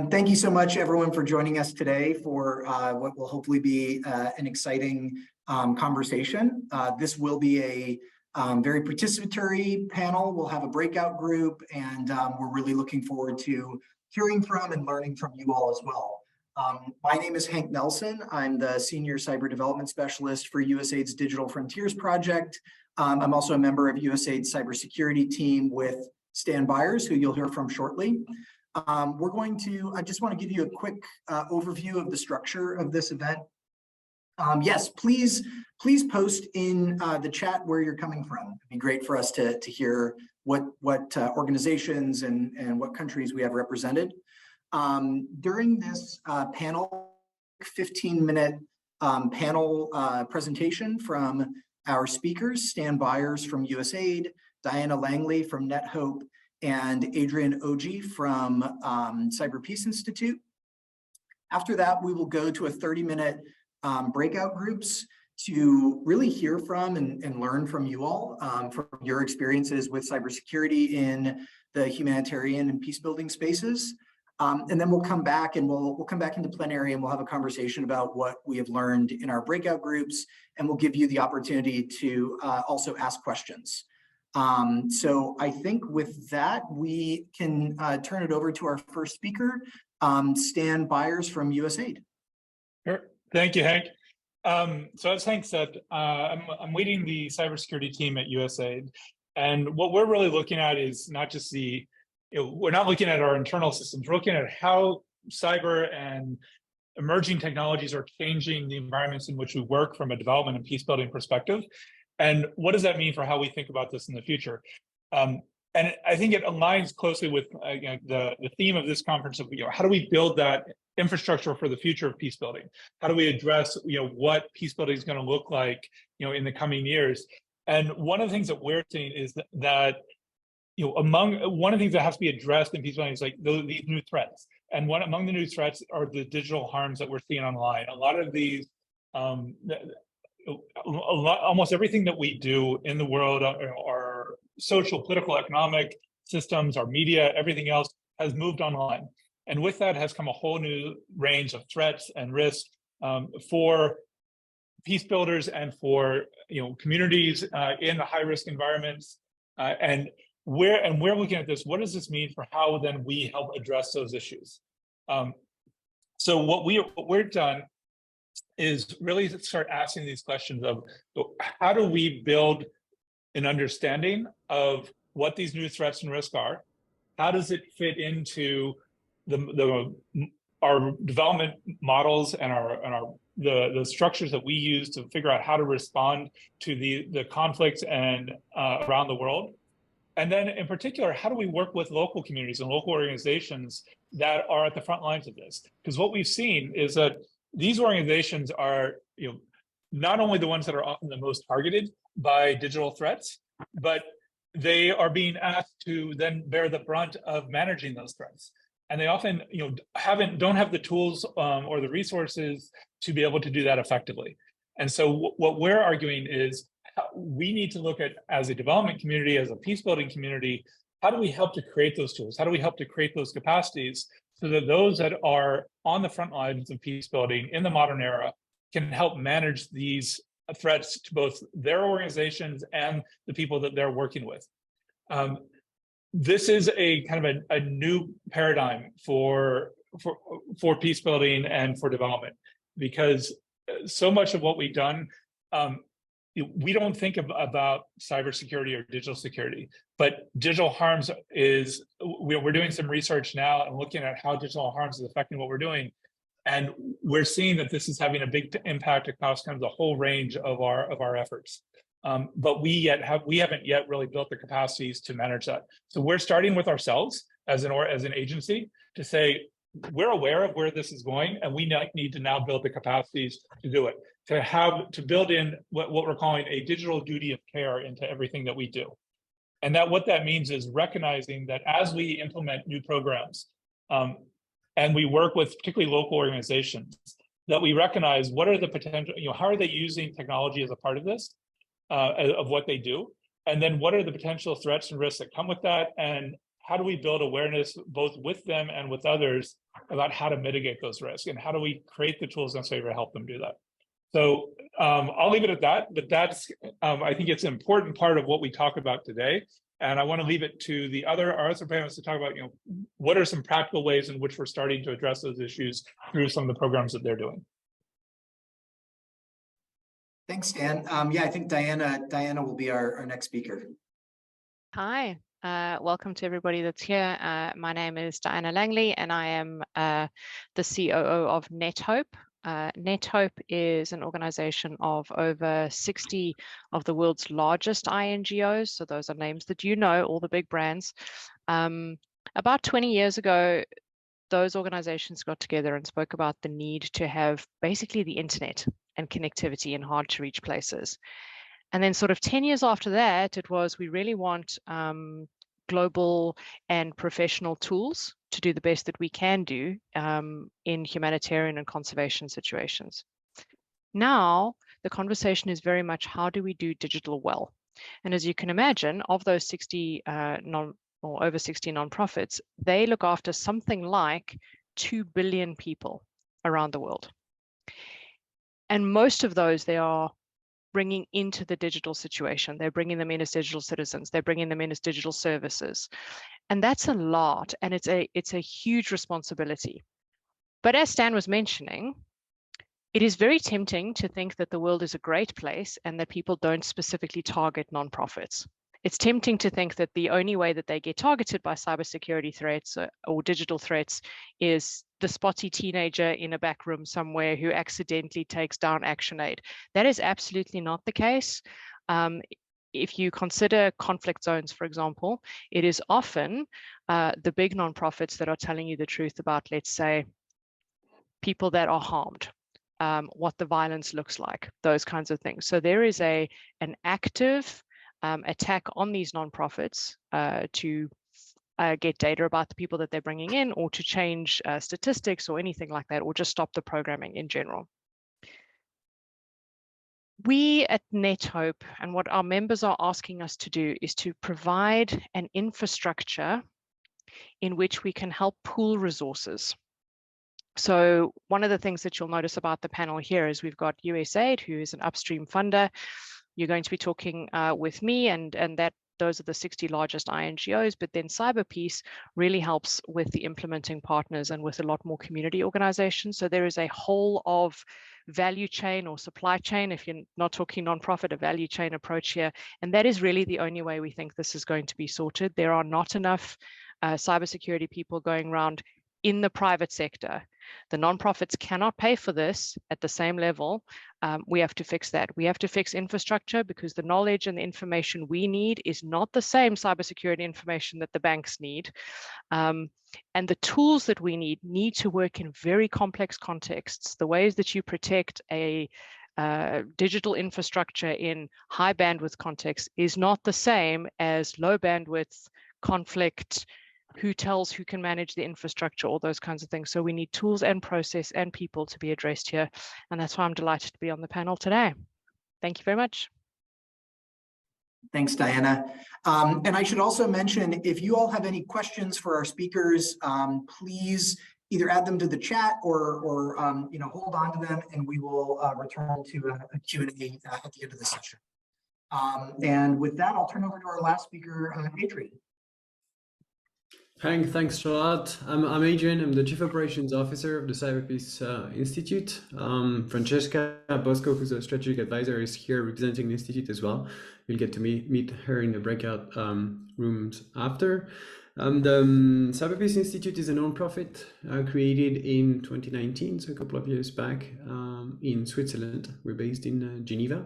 Thank you so much, everyone, for joining us today for what will hopefully be an exciting conversation. This will be a very participatory panel. We'll have a breakout group, and we're really looking forward to hearing from and learning from you all as well. My name is Hank Nelson. I'm the Senior Cyber Development Specialist for USAID's Digital Frontiers Project. I'm also a member of USAID's Cybersecurity team with Stan Byers, who you'll hear from shortly. I just want to give you a quick overview of the structure of this event. Yes, please post in the chat where you're coming from. It'd be great for us to hear what organizations and what countries we have represented. During this panel, 15-minute panel presentation from our speakers, Stan Byers from USAID, Diana Langley from NetHope, and Adrian Oji from Cyber Peace Institute. After that, we will go to a 30-minute breakout groups to really hear from and learn from you all, from your experiences with cybersecurity in the humanitarian and peacebuilding spaces. And then we'll come back and we'll come back into plenary and we'll have a conversation about what we have learned in our breakout groups, and we'll give you the opportunity to also ask questions. So I think with that, we can turn it over to our first speaker, Stan Byers from USAID. Sure. Thank you, Hank. So as Hank said, I'm leading the cybersecurity team at USAID. And what we're really looking at is not just we're not looking at our internal systems, we're looking at how cyber and emerging technologies are changing the environments in which we work from a development and peacebuilding perspective. And what does that mean for how we think about this in the future? And I think it aligns closely with the theme of this conference of how do we build that infrastructure for the future of peacebuilding? How do we address what peacebuilding is going to look like in the coming years? And one of the things that we're seeing is that one of the things that has to be addressed in peacebuilding is these new threats. And among the new threats are the digital harms that we're seeing online. A lot of these. Almost everything that we do in the world, our social, political, economic systems, our media, everything else has moved online. And with that has come a whole new range of threats and risks for peace builders and for communities in the high-risk environments. And we're looking at this. What does this mean for how then we help address those issues? So what we've done is really start asking these questions of how do we build an understanding of what these new threats and risks are? How does it fit into our development models and the structures that we use to figure out how to respond to the conflicts and around the world? And then in particular, how do we work with local communities and local organizations that are at the front lines of this? Because what we've seen is that these organizations are, not only the ones that are often the most targeted by digital threats, but they are being asked to then bear the brunt of managing those threats. And they often, don't have the tools or the resources to be able to do that effectively. And so what we're arguing is we need to look at, as a development community, as a peacebuilding community, how do we help to create those tools? How do we help to create those capacities so that those that are on the front lines of peace building in the modern era can help manage these threats to both their organizations and the people that they're working with? This is a kind of a new paradigm for peace building and for development, because so much of what we've done, we don't think about cybersecurity or digital security, but digital harms is, we're doing some research now and looking at how digital harms is affecting what we're doing. And we're seeing that this is having a big impact across kind of the whole range of our efforts. But we haven't yet really built the capacities to manage that. So we're starting with ourselves as an agency to say, we're aware of where this is going, and we need to now build the capacities to do it, to build in what we're calling a digital duty of care into everything that we do. And what that means is recognizing that as we implement new programs, and we work with particularly local organizations, that we recognize what are the potential, how are they using technology as a part of this, of what they do, and then what are the potential threats and risks that come with that, and how do we build awareness both with them and with others about how to mitigate those risks, and how do we create the tools necessary to help them do that? So I'll leave it at that, but that's, I think it's an important part of what we talk about today. And I want to leave it to our other panelists to talk about, what are some practical ways in which we're starting to address those issues through some of the programs that they're doing. Thanks, Dan. Yeah, I think Diana will be our next speaker. Hi, welcome to everybody that's here. My name is Diana Langley, and I am the COO of NetHope. NetHope is an organization of over 60 of the world's largest INGOs. So those are names that you know, all the big brands. About 20 years ago, those organizations got together and spoke about the need to have basically the internet and connectivity in hard to reach places. And then sort of 10 years after that, it was, we really want global and professional tools to do the best that we can do in humanitarian and conservation situations. Now, the conversation is very much, how do we do digital well? And as you can imagine, of those 60 over 60 nonprofits, they look after something like 2 billion people around the world. And most of those, they are bringing into the digital situation. They're bringing them in as digital citizens. They're bringing them in as digital services. And that's a lot, and it's a huge responsibility. But as Stan was mentioning, it is very tempting to think that the world is a great place and that people don't specifically target nonprofits. It's tempting to think that the only way that they get targeted by cybersecurity threats or digital threats is the spotty teenager in a back room somewhere who accidentally takes down ActionAid. That is absolutely not the case. If you consider conflict zones, for example, it is often the big nonprofits that are telling you the truth about, let's say, people that are harmed, what the violence looks like, those kinds of things. So there is an active attack on these nonprofits to get data about the people that they're bringing in, or to change statistics or anything like that, or just stop the programming in general. We at NetHope, and what our members are asking us to do, is to provide an infrastructure in which we can help pool resources. So one of the things that you'll notice about the panel here is we've got USAID, who is an upstream funder. You're going to be talking with me, and those are the 60 largest INGOs, but then CyberPeace really helps with the implementing partners and with a lot more community organizations. So there is a whole of value chain or supply chain, if you're not talking nonprofit, a value chain approach here. And that is really the only way we think this is going to be sorted. There are not enough cybersecurity people going around in the private sector. The nonprofits cannot pay for this at the same level. We have to fix that. We have to fix infrastructure, because the knowledge and the information we need is not the same cybersecurity information that the banks need. And the tools that we need to work in very complex contexts. The ways that you protect a digital infrastructure in high bandwidth context is not the same as low bandwidth conflict, who tells who can manage the infrastructure, all those kinds of things. So we need tools and process and people to be addressed here. And that's why I'm delighted to be on the panel today. Thank you very much. Thanks, Diana. And I should also mention, if you all have any questions for our speakers, please either add them to the chat or hold on to them, and we will return to a Q&A at the end of the session. And with that, I'll turn over to our last speaker, Adrian. Thanks, Charlotte. I'm Adrian. I'm the Chief Operations Officer of the CyberPeace Institute. Francesca Bosco, who's a strategic advisor, is here representing the Institute as well. You'll get to meet her in the breakout rooms after. The CyberPeace Institute is a nonprofit created in 2019, so a couple of years back, in Switzerland. We're based in Geneva,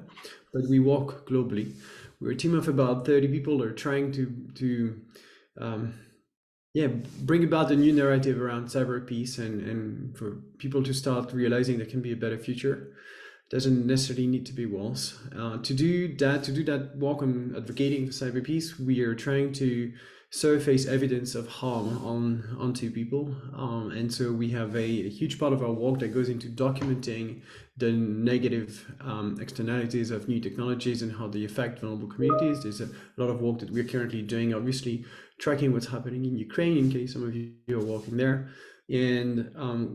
but we work globally. We're a team of about 30 people that are trying to bring about a new narrative around cyber peace and for people to start realizing there can be a better future. It doesn't necessarily need to be walls. To do that work on advocating for cyber peace, we are trying to surface evidence of harm onto people. And so we have a huge part of our work that goes into documenting the negative externalities of new technologies and how they affect vulnerable communities. There's a lot of work that we're currently doing, obviously tracking what's happening in Ukraine, in case some of you are working there. And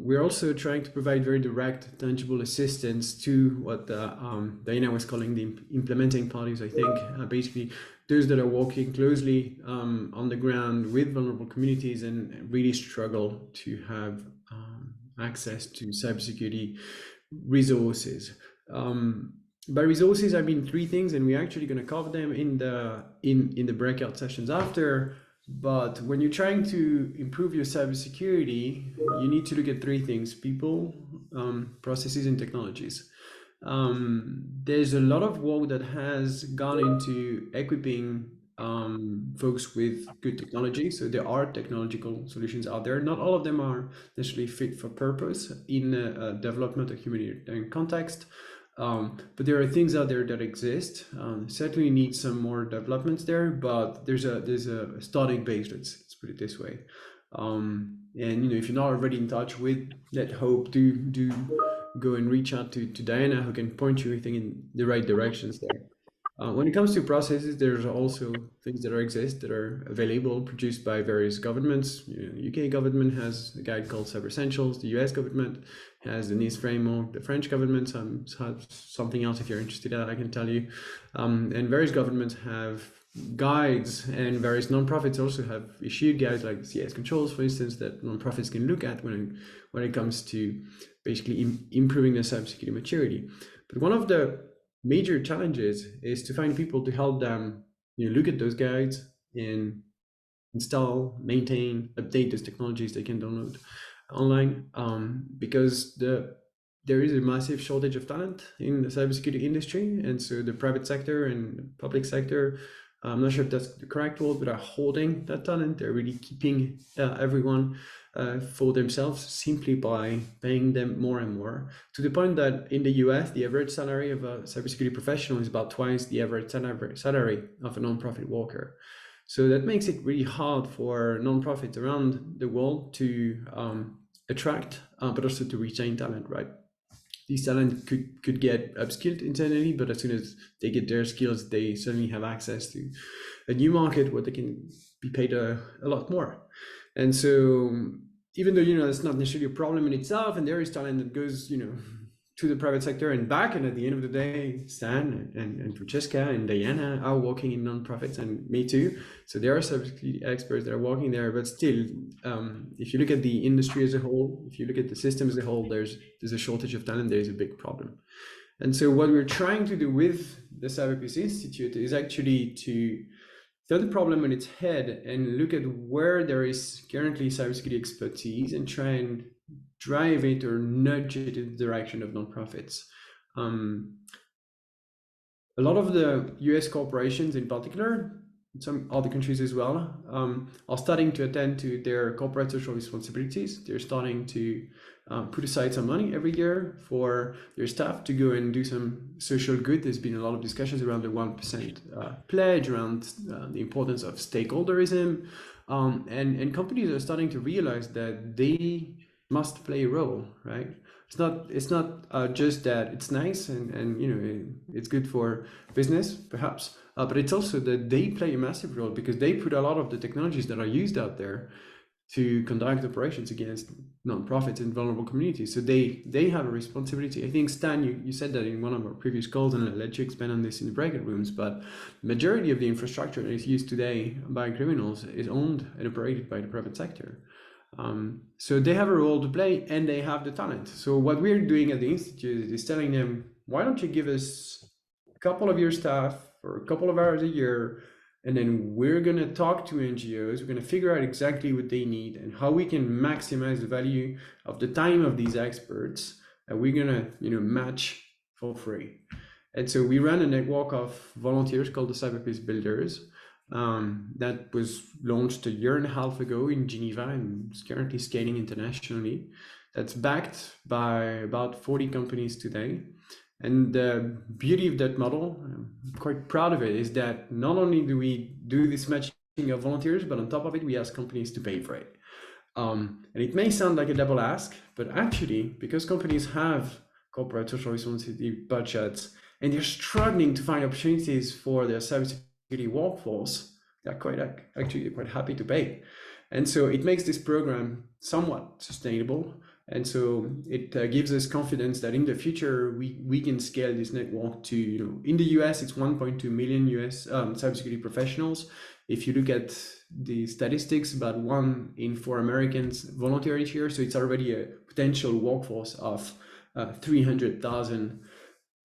we're also trying to provide very direct, tangible assistance to what Diana was calling the implementing parties, I think. Basically, those that are working closely on the ground with vulnerable communities and really struggle to have access to cybersecurity resources. By resources, I mean 3 things, and we're actually going to cover them in the breakout sessions after. But when you're trying to improve your cybersecurity, you need to look at 3 things: people, processes, and technologies. There's a lot of work that has gone into equipping folks with good technology. So there are technological solutions out there. Not all of them are necessarily fit for purpose in a development of humanitarian context. But there are things out there that exist. Certainly need some more developments there, but there's a starting base. Let's put it this way. And if you're not already in touch with Let Hope, do go and reach out to Diana, who can point you, I think, in the right directions there. When it comes to processes, there's also things that exist that are available, produced by various governments. The UK government has a guide called Cyber Essentials. The US government has the NIST framework. The French government has something else, if you're interested in that, I can tell you. And various governments have guides, and various nonprofits also have issued guides like CS controls, for instance, that nonprofits can look at when it comes to basically improving their cybersecurity maturity. But one of the major challenges is to find people to help them look at those guides and install, maintain, update those technologies they can download online, because there is a massive shortage of talent in the cybersecurity industry. And so the private sector and the public sector, I'm not sure if that's the correct word, but are holding that talent. They're really keeping everyone for themselves simply by paying them more and more, to the point that in the US, the average salary of a cybersecurity professional is about twice the average salary of a nonprofit worker. So that makes it really hard for nonprofits around the world to attract, but also to retain talent, right? These talent could get upskilled internally, but as soon as they get their skills, they suddenly have access to a new market where they can be paid a lot more. And so even though, it's not necessarily a problem in itself, and there is talent that goes, to the private sector and back, and at the end of the day, Stan and Francesca and Diana are working in nonprofits, and me too. So there are cybersecurity experts that are working there, but still, if you look at the industry as a whole, if you look at the system as a whole, there's a shortage of talent. There is a big problem. And so what we're trying to do with the Cyberpeace Institute is actually to turn the problem on its head and look at where there is currently cybersecurity expertise and try and drive it or nudge it in the direction of nonprofits. A lot of the US corporations in particular, some other countries as well, are starting to attend to their corporate social responsibilities. They're starting to put aside some money every year for their staff to go and do some social good. There's been a lot of discussions around the 1% pledge, around the importance of stakeholderism, and companies are starting to realize that they must play a role, right? It's not just that it's nice and it's good for business perhaps, but it's also that they play a massive role because they put a lot of the technologies that are used out there to conduct operations against nonprofits and vulnerable communities. So they have a responsibility. I think, Stan, you said that in one of our previous calls, and I'll let you expand on this in the breakout rooms, but the majority of the infrastructure that is used today by criminals is owned and operated by the private sector. So they have a role to play and they have the talent. So what we're doing at the Institute is telling them, why don't you give us a couple of your staff for a couple of hours a year, and then we're going to talk to NGOs, we're going to figure out exactly what they need and how we can maximize the value of the time of these experts, and we're going to match for free. And so we ran a network of volunteers called the Cyberpeace Builders. That was launched a year and a half ago in Geneva and is currently scaling internationally. That's backed by about 40 companies today. And the beauty of that model, I'm quite proud of it, is that not only do we do this matching of volunteers, but on top of it, we ask companies to pay for it. And it may sound like a double ask, but actually, because companies have corporate social responsibility budgets and they're struggling to find opportunities for their cybersecurity workforce, they're actually quite happy to pay. And so it makes this program somewhat sustainable. And so it gives us confidence that in the future, we can scale this network to, in the US, it's 1.2 million US cybersecurity professionals. If you look at the statistics, about 1 in 4 Americans volunteer each year. So it's already a potential workforce of 300,000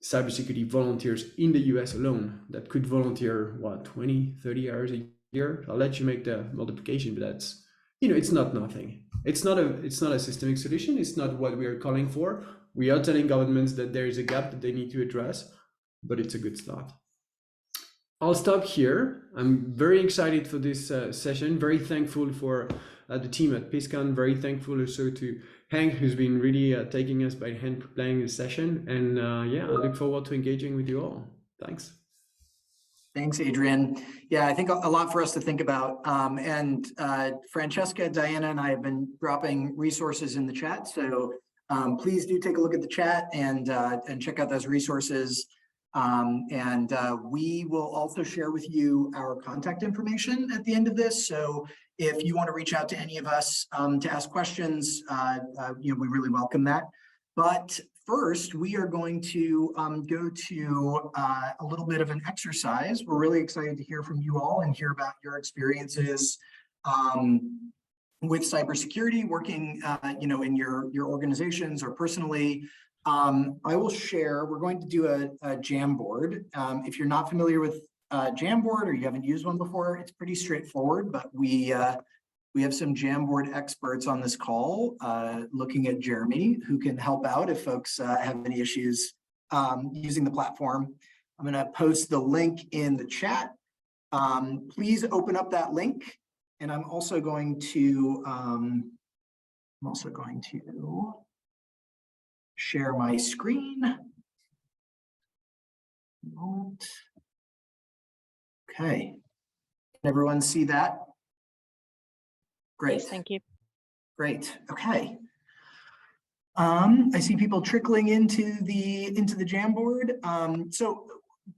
cybersecurity volunteers in the US alone that could volunteer, 20, 30 hours a year. I'll let you make the multiplication, but that's, it's not nothing. It's not a systemic solution. It's not what we are calling for. We are telling governments that there is a gap that they need to address, but it's a good start. I'll stop here. I'm very excited for this session. Very thankful for the team at PeaceCon. Very thankful also to Hank, who's been really taking us by the hand planning this session. And yeah, I look forward to engaging with you all. Thanks. Thanks, Adrian. Yeah, I think a lot for us to think about. And Francesca, Diana, and I have been dropping resources in the chat. So please do take a look at the chat and check out those resources. We will also share with you our contact information at the end of this. So if you want to reach out to any of us to ask questions, we really welcome that. But first, we are going to go to a little bit of an exercise. We're really excited to hear from you all and hear about your experiences with cybersecurity, working, in your organizations or personally. I will share. We're going to do a Jamboard. If you're not familiar with Jamboard or you haven't used one before, it's pretty straightforward. But we have some Jamboard experts on this call, looking at Jeremy, who can help out if folks have any issues using the platform. I'm going to post the link in the chat. Please open up that link, and I'm also going to share my screen. Moment. Okay. Can everyone see that? Great. Yes, thank you. Great. Okay. I see people trickling into the Jamboard. So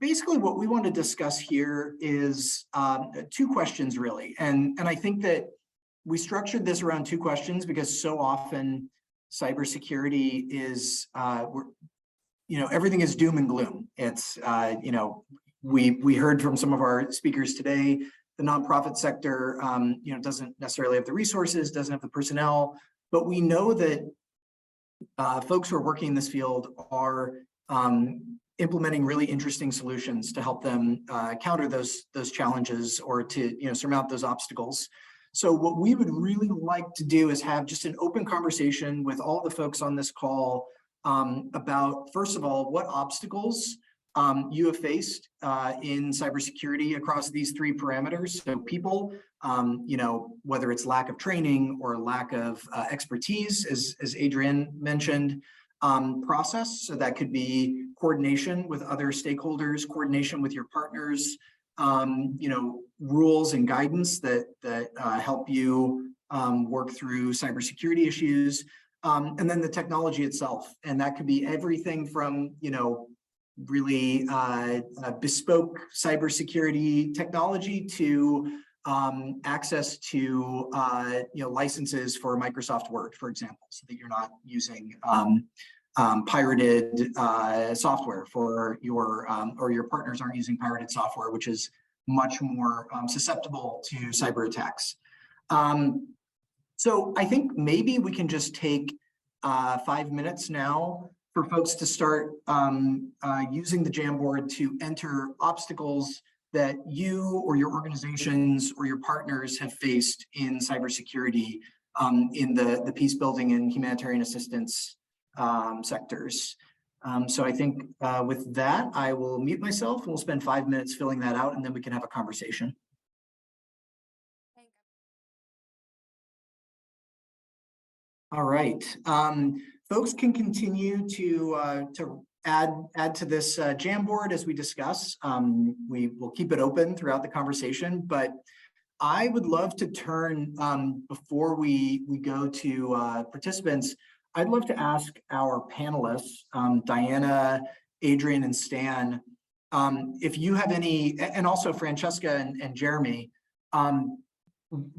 basically what we want to discuss here is 2 questions really. And I think that we structured this around 2 questions because so often cybersecurity is, everything is doom and gloom. It's, we heard from some of our speakers today, the nonprofit sector, doesn't necessarily have the resources, doesn't have the personnel, but we know that folks who are working in this field are implementing really interesting solutions to help them counter those challenges or to surmount those obstacles. So what we would really like to do is have just an open conversation with all the folks on this call about, first of all, what obstacles you have faced in cybersecurity across these 3 parameters. So people, whether it's lack of training or lack of expertise, as Adrian mentioned, process. So that could be coordination with other stakeholders, coordination with your partners, rules and guidance that help you work through cybersecurity issues, and then the technology itself. And that could be everything from, really bespoke cybersecurity technology to access to, licenses for Microsoft Word, for example, so that you're not using pirated software for your, or your partners aren't using pirated software, which is much more susceptible to cyber attacks. So I think maybe we can just take 5 minutes now for folks to start using the Jamboard to enter obstacles that you or your organizations or your partners have faced in cybersecurity in the peacebuilding and humanitarian assistance sectors. So I think with that, I will mute myself and we'll spend 5 minutes filling that out and then we can have a conversation. All right. Folks can continue to add to this Jamboard as we discuss. We will keep it open throughout the conversation, but I would love to turn, before we go to participants, I'd love to ask our panelists, Diana, Adrian, and Stan, if you have any, and also Francesca and Jeremy, do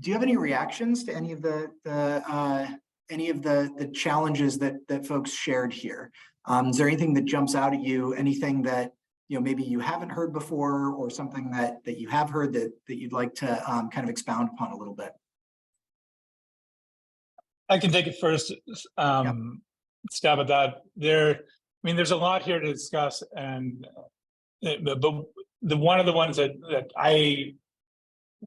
you have any reactions to any of the challenges that folks shared here? Is there anything that jumps out at you? Anything that maybe you haven't heard before, or something that you have heard that you'd like to kind of expound upon a little bit? I can take it first. Stab at that. There's a lot here to discuss, and but one of the ones that I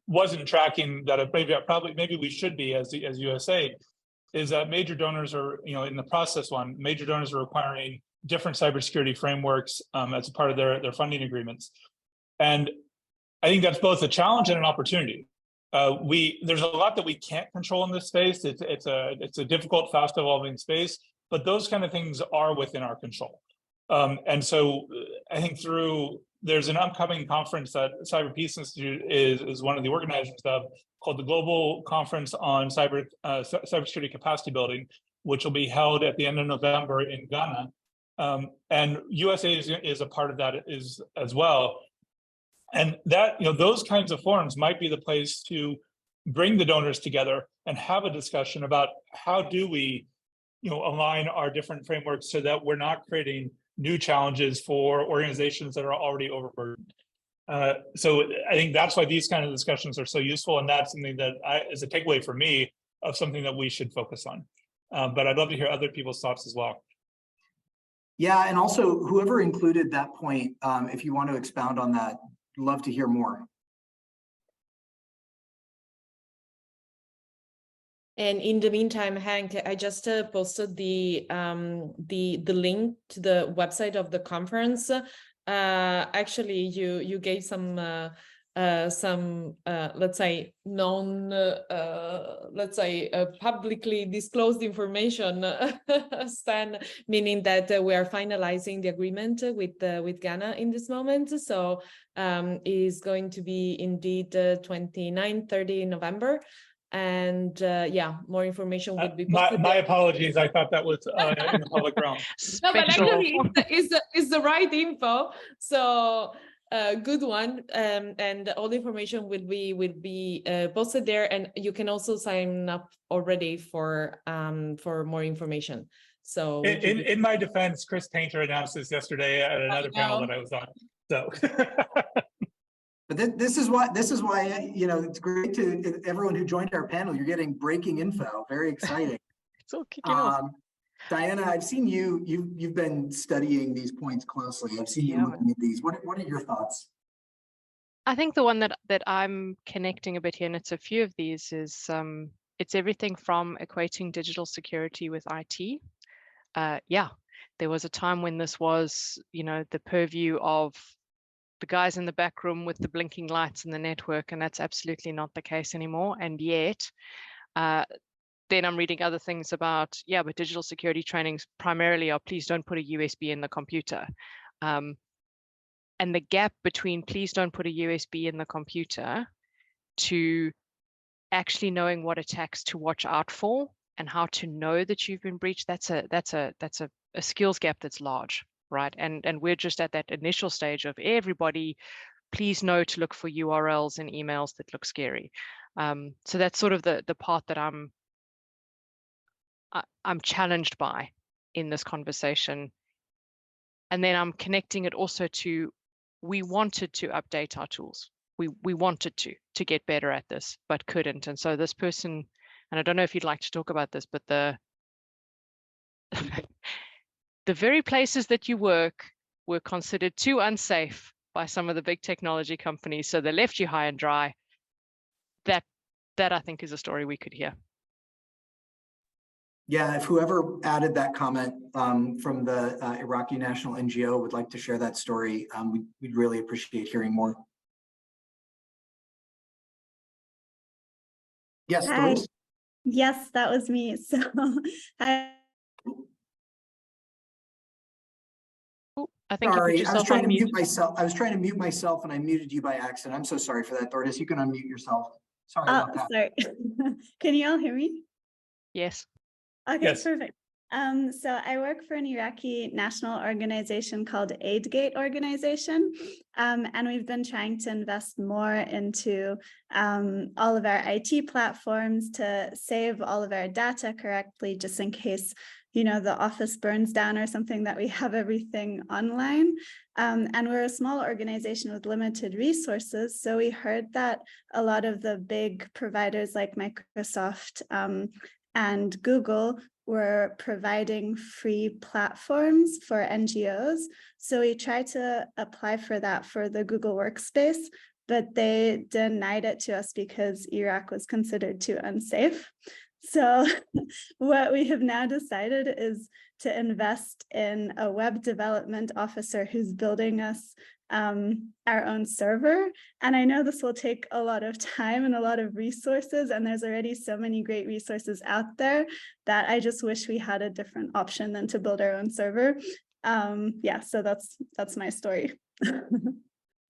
wasn't tracking that maybe we should be as USA is that major donors are in the process major donors are requiring different cybersecurity frameworks as a part of their funding agreements, and I think that's both a challenge and an opportunity. There's a lot that we can't control in this space. It's a difficult, fast evolving space, but those kind of things are within our control. And so I think there's an upcoming conference that Cyber Peace Institute is one of the organizers of, called the Global Conference on Cybersecurity Capacity Building, which will be held at the end of November in Ghana. And USA is a part of that as well. And that, those kinds of forums might be the place to bring the donors together and have a discussion about how do we, align our different frameworks so that we're not creating new challenges for organizations that are already overburdened. So I think that's why these kind of discussions are so useful, and that's something that is a takeaway for me of something that we should focus on. But I'd love to hear other people's thoughts as well. Yeah, and also whoever included that point, if you want to expound on that, love to hear more. And in the meantime, Hank, I just posted the link to the website of the conference. Actually, you gave some let's say publicly disclosed information, Stan, meaning that we are finalizing the agreement with Ghana in this moment. So is going to be indeed 29-30 November. And yeah, more information would be posted. My apologies. I thought that was in the public realm. No, but actually it's the right info. So good one. And all the information will be posted there, and you can also sign up already for more information. So in my defense, Chris Painter announced this yesterday at another panel that I was on. So. But this is why it's great to everyone who joined our panel. You're getting breaking info. Very exciting. So kicking off. Diana, I've seen you've been studying these points closely. I've seen you looking at these. What are your thoughts? I think the one that I'm connecting a bit here, and it's a few of these, is it's everything from equating digital security with IT. There was a time when this was, the purview of the guys in the back room with the blinking lights in the network, and that's absolutely not the case anymore. And yet, then I'm reading other things about, but digital security trainings primarily are, please don't put a USB in the computer. And the gap between please don't put a USB in the computer to actually knowing what attacks to watch out for and how to know that you've been breached, that's a skills gap that's large. Right. And we're just at that initial stage of everybody, please know to look for URLs and emails that look scary. So that's sort of the part that I'm challenged by in this conversation. And then I'm connecting it also to, we wanted to update our tools. We wanted to get better at this, but couldn't. And so this person, and I don't know if you'd like to talk about this, but the very places that you work were considered too unsafe by some of the big technology companies, so they left you high and dry. That I think is a story we could hear. Yeah, if whoever added that comment from the Iraqi National NGO would like to share that story, we'd really appreciate hearing more. Yes, Doris? Yes, that was me. So I think sorry, I was trying to mute myself. I was trying to mute myself and I muted you by accident. I'm so sorry for that, Doris. You can unmute yourself. Sorry about that. Sorry. Can you all hear me? Yes. Okay, Yes. perfect. So I work for an Iraqi national organization called AidGate organization, and we've been trying to invest more into all of our IT platforms to save all of our data correctly, just in case, you know, the office burns down or something, that we have everything online. And we're a small organization with limited resources. So we heard that a lot of the big providers like Microsoft and Google were providing free platforms for NGOs. So we tried to apply for that for the Google Workspace, but they denied it to us because Iraq was considered too unsafe. So what we have now decided is to invest in a web development officer who's building us our own server. And I know this will take a lot of time and a lot of resources, and there's already so many great resources out there that I just wish we had a different option than to build our own server. Yeah, so that's my story.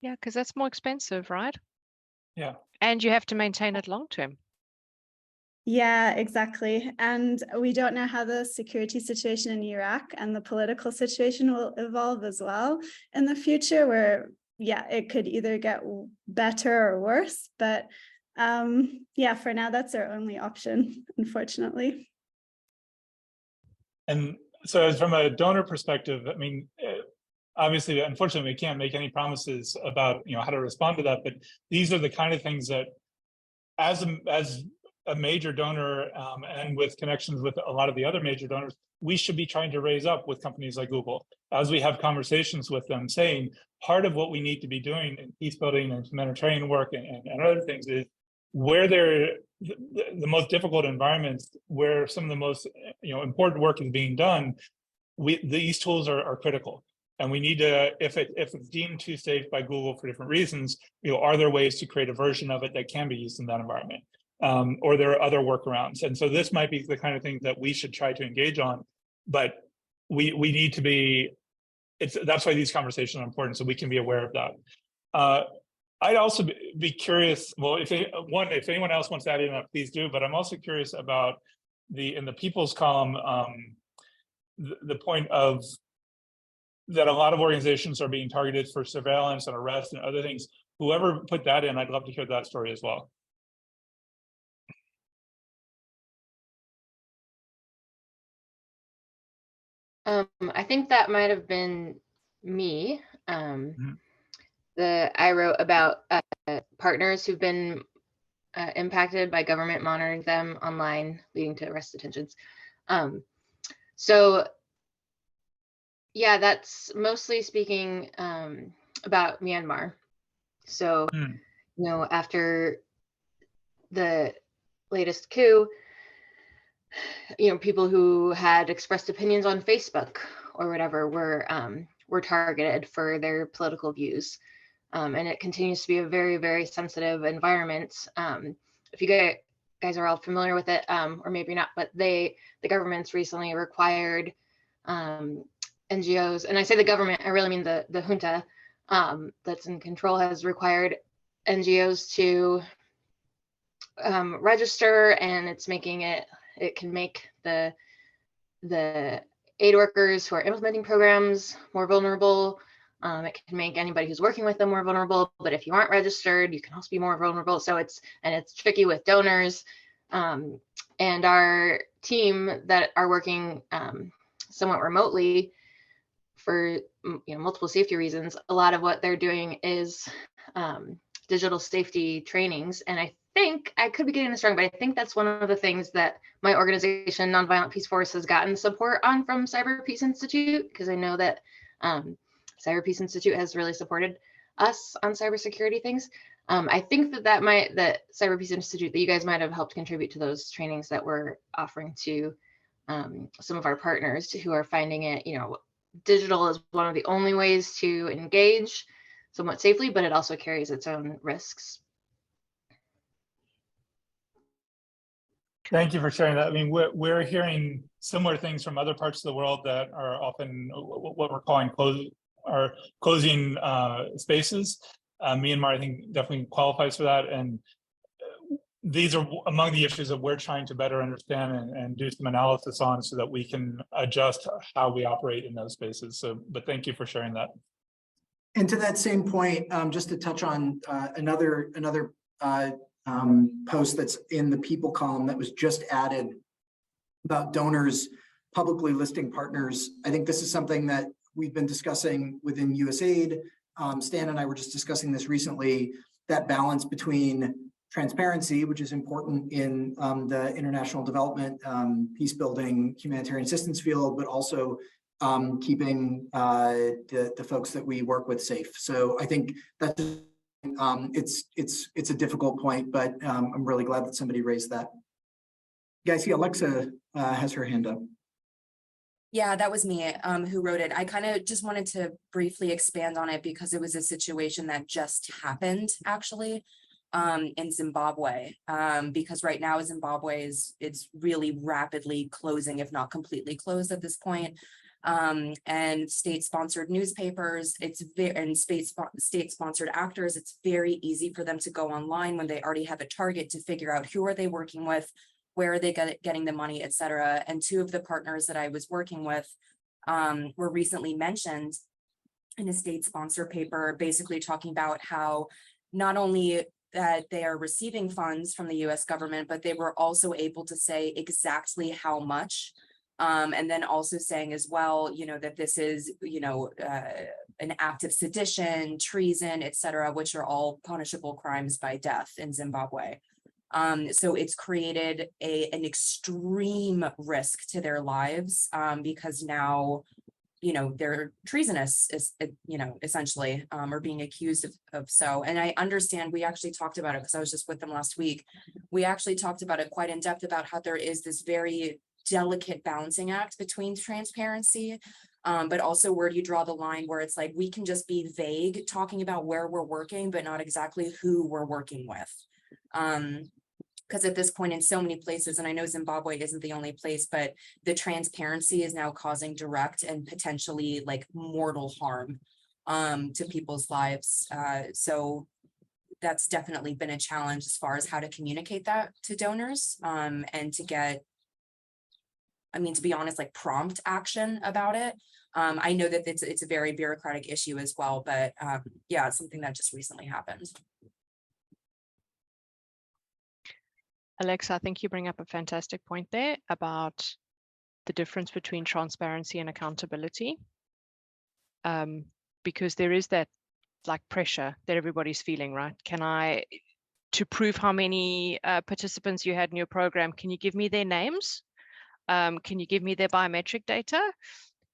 Yeah, because that's more expensive, right? Yeah. And you have to maintain it long term. Yeah, exactly. And we don't know how the security situation in Iraq and the political situation will evolve as well in the future, where, yeah, it could either get better or worse. But yeah, for now, that's our only option, unfortunately. And so as from a donor perspective, I mean, obviously, unfortunately, we can't make any promises about, you know, how to respond to that, but these are the kind of things that as a major donor and with connections with a lot of the other major donors, we should be trying to raise up with companies like Google as we have conversations with them, saying part of what we need to be doing in peace building and humanitarian work and other things is where they're the most difficult environments, where some of the most, you know, important work is being done, these tools are critical. And we need to, if it's deemed too safe by Google for different reasons, you know, are there ways to create a version of it that can be used in that environment? Or there are other workarounds. And so this might be the kind of thing that we should try to engage on, but we need to be, that's why these conversations are important, so we can be aware of that. I'd also be curious, well, if anyone else wants to add in that, please do, but I'm also curious about in the people's column, the point of that a lot of organizations are being targeted for surveillance and arrest and other things. Whoever put that in, I'd love to hear that story as well. I think that might have been me. I wrote about partners who've been impacted by government monitoring them online, leading to arrest detentions. So yeah, that's mostly speaking about Myanmar. So, you know, after the latest coup, you know, people who had expressed opinions on Facebook or whatever were targeted for their political views. And it continues to be a very, very sensitive environment. If you guys are all familiar with it, or maybe not, but the government's recently required NGOs, and I say the government, I really mean the junta that's in control, has required NGOs to register, and it's making it can make the aid workers who are implementing programs more vulnerable. It can make anybody who's working with them more vulnerable, but if you aren't registered, you can also be more vulnerable. So it's tricky with donors. And our team that are working somewhat remotely for multiple safety reasons, a lot of what they're doing is digital safety trainings. And I think, I could be getting this wrong, but I think that's one of the things that my organization, Nonviolent Peace Force, has gotten support on from Cyber Peace Institute, because I know that Cyber Peace Institute has really supported us on cybersecurity things. I think that Cyber Peace Institute, that you guys might have helped contribute to those trainings that we're offering to some of our partners who are finding it, digital is one of the only ways to engage somewhat safely, but it also carries its own risks. Thank you for sharing that. I mean, we're hearing similar things from other parts of the world that are often what we're calling closing spaces. Myanmar, I think, definitely qualifies for that. And these are among the issues that we're trying to better understand and do some analysis on so that we can adjust how we operate in those spaces. So, but thank you for sharing that. And to that same point, just to touch on another post that's in the people column that was just added about donors publicly listing partners. I think this is something that we've been discussing within USAID. Stan and I were just discussing this recently, that balance between transparency, which is important in the international development, peacebuilding, humanitarian assistance field, but also keeping the folks that we work with safe. So I think that's it's a difficult point, but I'm really glad that somebody raised that. You guys see Alexa has her hand up. Yeah, that was me who wrote it. I kind of just wanted to briefly expand on it because it was a situation that just happened actually in Zimbabwe. Because right now Zimbabwe it's really rapidly closing, if not completely closed at this point. And state-sponsored newspapers, and state-sponsored actors, it's very easy for them to go online when they already have a target to figure out who are they working with, where are they getting the money, et cetera. And two of the partners that I was working with were recently mentioned in a state-sponsored paper, basically talking about how not only that they are receiving funds from the US government, but they were also able to say exactly how much. And then also saying as well, that this is, an act of sedition, treason, et cetera, which are all punishable crimes by death in Zimbabwe. So it's created an extreme risk to their lives because now, they're treasonous, essentially, or being accused of so. And I understand we actually talked about it because I was just with them last week. We actually talked about it quite in depth about how there is this very delicate balancing act between transparency, but also where do you draw the line where it's like we can just be vague talking about where we're working, but not exactly who we're working with. Because at this point in so many places, and I know Zimbabwe isn't the only place, but the transparency is now causing direct and potentially like mortal harm to people's lives. So that's definitely been a challenge as far as how to communicate that to donors and to get, to be honest, like prompt action about it. I know that it's a very bureaucratic issue as well, but yeah, it's something that just recently happened. Alexa, I think you bring up a fantastic point there about the difference between transparency and accountability. Because there is that like pressure that everybody's feeling, right? To prove how many participants you had in your program, can you give me their names? Can you give me their biometric data?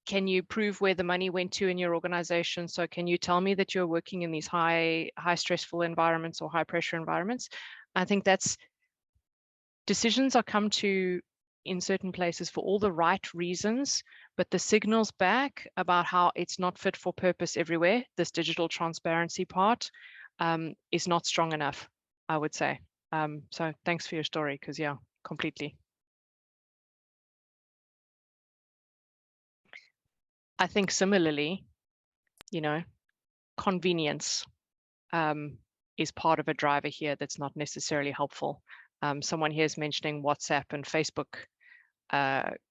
Can you prove where the money went to in your organization? So can you tell me that you're working in these high stressful environments or high pressure environments? I think decisions are come to in certain places for all the right reasons, but the signals back about how it's not fit for purpose everywhere, this digital transparency part, is not strong enough, I would say. So thanks for your story, because yeah, completely. I think similarly, convenience is part of a driver here that's not necessarily helpful. Someone here is mentioning WhatsApp and Facebook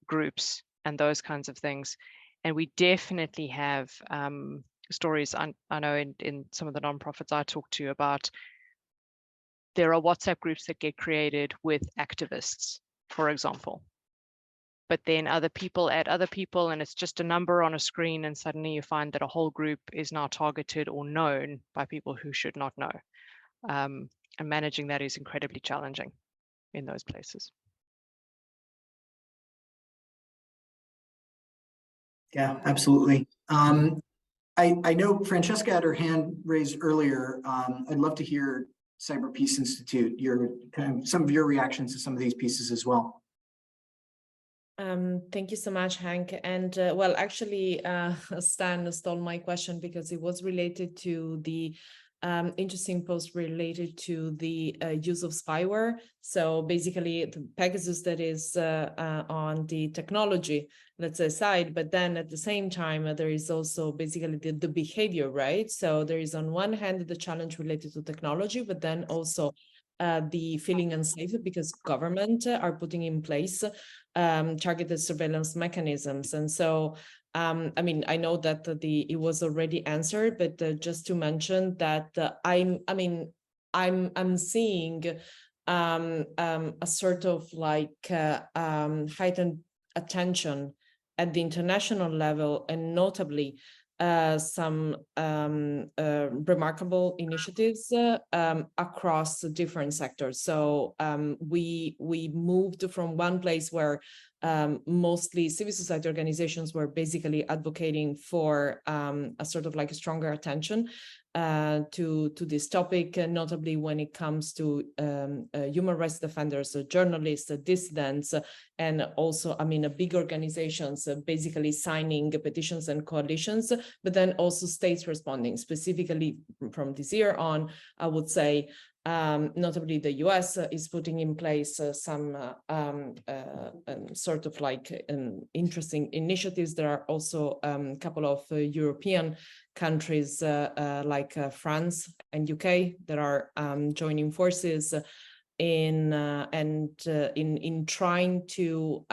groups and those kinds of things. And we definitely have stories, I know in some of the nonprofits I talk to about, there are WhatsApp groups that get created with activists, for example. But then other people add other people and it's just a number on a screen, and suddenly you find that a whole group is now targeted or known by people who should not know. And managing that is incredibly challenging in those places. Yeah, absolutely. I know Francesca had her hand raised earlier. I'd love to hear Cyber Peace Institute, some of your reactions to some of these pieces as well. Thank you so much, Hank. And well, actually, Stan stole my question because it was related to the interesting post related to the use of spyware. So basically, the Pegasus that is on the technology, let's say, side, but then at the same time, there is also basically the behavior, right? So there is on one hand the challenge related to technology, but then also the feeling unsafe because government are putting in place targeted surveillance mechanisms. And so, I mean, I know that it was already answered, but just to mention that I'm seeing a sort of like heightened attention at the international level, and notably some remarkable initiatives across different sectors. So we moved from one place where mostly civil society organizations were basically advocating for a sort of like a stronger attention to this topic, notably when it comes to human rights defenders, journalists, dissidents, and also, I mean, big organizations basically signing petitions and coalitions, but then also states responding. Specifically from this year on, I would say, notably the US is putting in place some sort of like interesting initiatives. There are also a couple of European countries like France and UK that are joining forces in trying to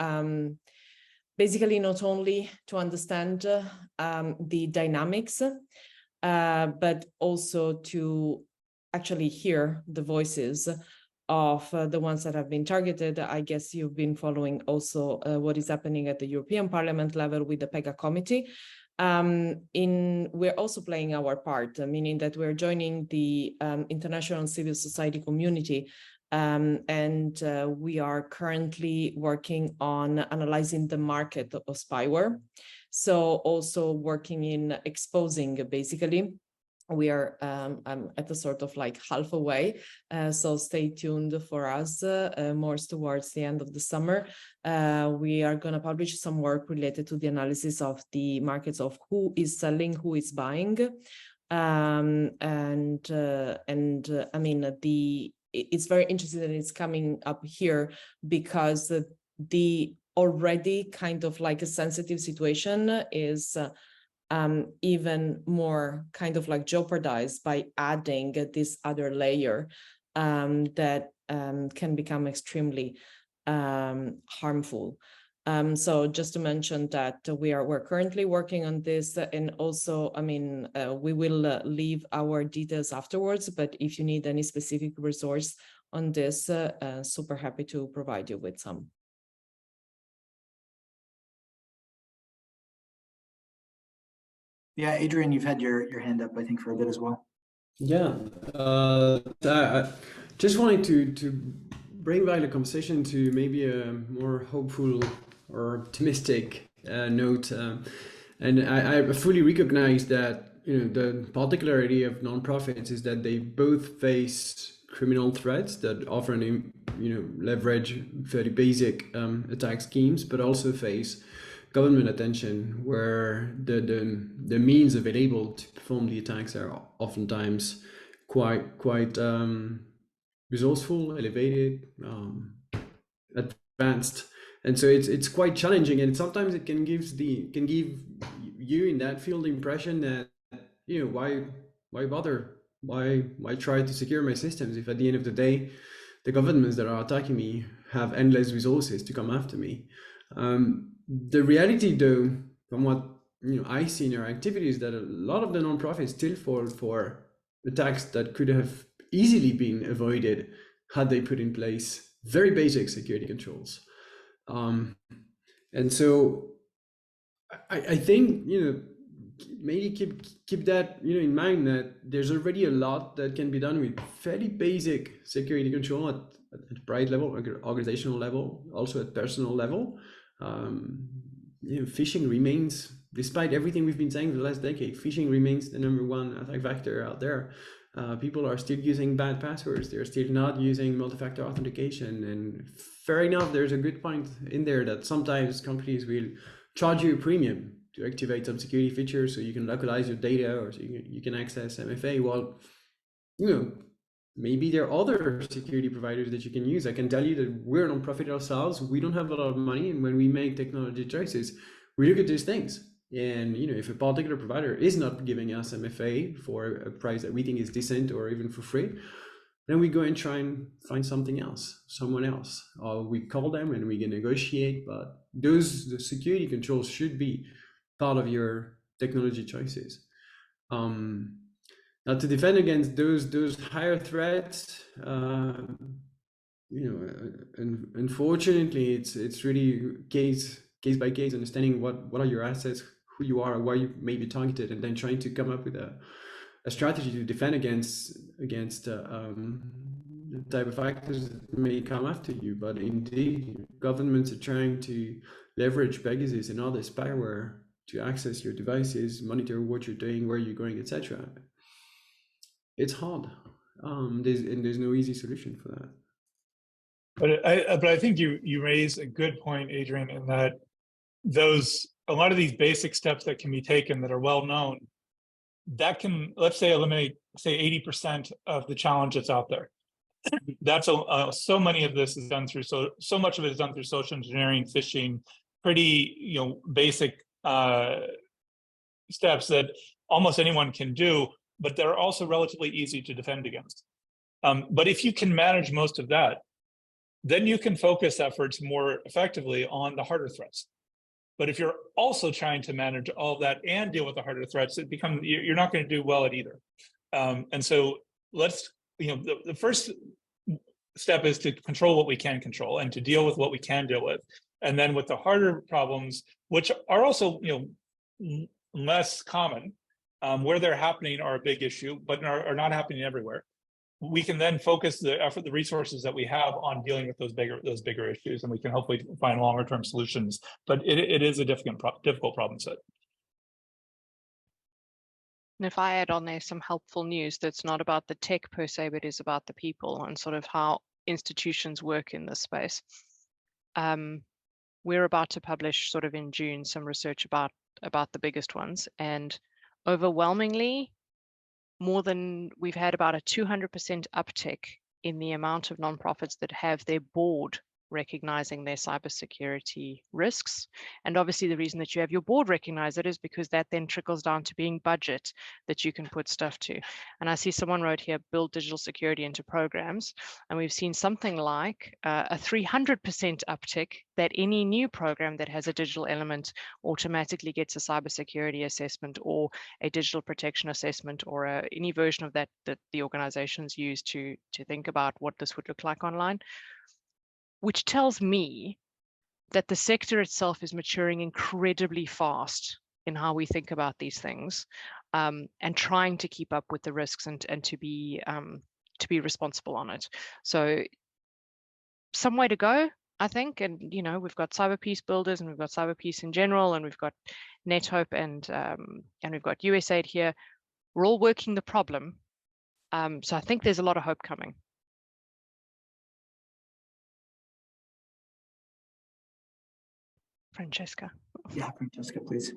basically not only to understand the dynamics, but also to actually hear the voices of the ones that have been targeted. I guess you've been following also what is happening at the European Parliament level with the PEGA committee. We're also playing our part, meaning that we're joining the international civil society community, and we are currently working on analyzing the market of spyware. So also working in exposing, basically. We are at a sort of like halfway, so stay tuned for us more towards the end of the summer. We are going to publish some work related to the analysis of the markets of who is selling, who is buying, and I mean, it's very interesting that it's coming up here because the already kind of like a sensitive situation is even more kind of like jeopardized by adding this other layer that can become extremely harmful. So just to mention that we're currently working on this, and also, I mean, we will leave our details afterwards, but if you need any specific resource on this, super happy to provide you with some. Yeah, Adrian, you've had your hand up, I think, for a bit as well. Yeah, I just wanted to bring back the conversation to maybe a more hopeful or optimistic note, and I fully recognize that, you know, the particularity of nonprofits is that they both face criminal threats that often, you know, leverage fairly basic attack schemes, but also face government attention, where the means available to perform the attacks are oftentimes quite resourceful, elevated, advanced, and so it's quite challenging. And sometimes it can give you in that field the impression that, you know, why bother? Why try to secure my systems if at the end of the day the governments that are attacking me have endless resources to come after me? The reality, though, from what, you know, I see in our activities, that a lot of the nonprofits still fall for attacks that could have easily been avoided had they put in place very basic security controls. And so I think, you know, maybe keep that, you know, in mind, that there's already a lot that can be done with fairly basic security control at bright level, organizational level, also at personal level. You know, phishing remains, despite everything we've been saying for the last decade, phishing remains the #1 attack vector out there. People are still using bad passwords. They're still not using multi-factor authentication. And fair enough, there's a good point in there that sometimes companies will charge you a premium to activate some security features so you can localize your data, or so you can access MFA. Well, you know, maybe there are other security providers that you can use. I can tell you that we're a nonprofit ourselves. We don't have a lot of money, and when we make technology choices, we look at these things. And, you know, if a particular provider is not giving us MFA for a price that we think is decent, or even for free, Then we go and try and find something else, someone else, or we call them and we can negotiate. But the security controls should be part of your technology choices. Now, to defend against those higher threats, unfortunately, it's really case by case, understanding what are your assets, who you are, why you may be targeted, and then trying to come up with a strategy to defend against the type of factors that may come after you. But indeed, governments are trying to leverage Pegasus and other spyware to access your devices, monitor what you're doing, where you're going, etc. It's hard. There's no easy solution for that. But I think you raise a good point, Adrian, in that a lot of these basic steps that can be taken that are well known, that can, let's say, eliminate 80% of the challenge that's out there. That's so many of this is done through so much of it is done through social engineering, phishing, pretty basic steps that almost anyone can do, but they're also relatively easy to defend against. But if you can manage most of that, then you can focus efforts more effectively on the harder threats. But if you're also trying to manage all of that and deal with the harder threats, you're not going to do well at either. And so the first step is to control what we can control and to deal with what we can deal with. And then with the harder problems, which are also less common, where they're happening are a big issue, but are not happening everywhere. We can then focus the effort, the resources that we have on dealing with those bigger issues, and we can hopefully find longer term solutions. But it is a difficult problem set. And if I add on there some helpful news that's not about the tech per se, but is about the people and sort of how institutions work in this space. We're about to publish sort of in June some research about the biggest ones, and overwhelmingly, we've had about a 200% uptick in the amount of nonprofits that have their board recognizing their cybersecurity risks. And obviously the reason that you have your board recognize it is because that then trickles down to being budget that you can put stuff to. And I see someone wrote here, build digital security into programs. And we've seen something like a 300% uptick that any new program that has a digital element automatically gets a cybersecurity assessment or a digital protection assessment or any version of that the organizations use to think about what this would look like online. Which tells me that the sector itself is maturing incredibly fast in how we think about these things, and trying to keep up with the risks and to be responsible on it. So some way to go, I think. And we've got cyber peace builders, and we've got cyber peace in general, and we've got NetHope and we've got USAID here. We're all working the problem. So I think there's a lot of hope coming. Francesca. Yeah, Francesca, please.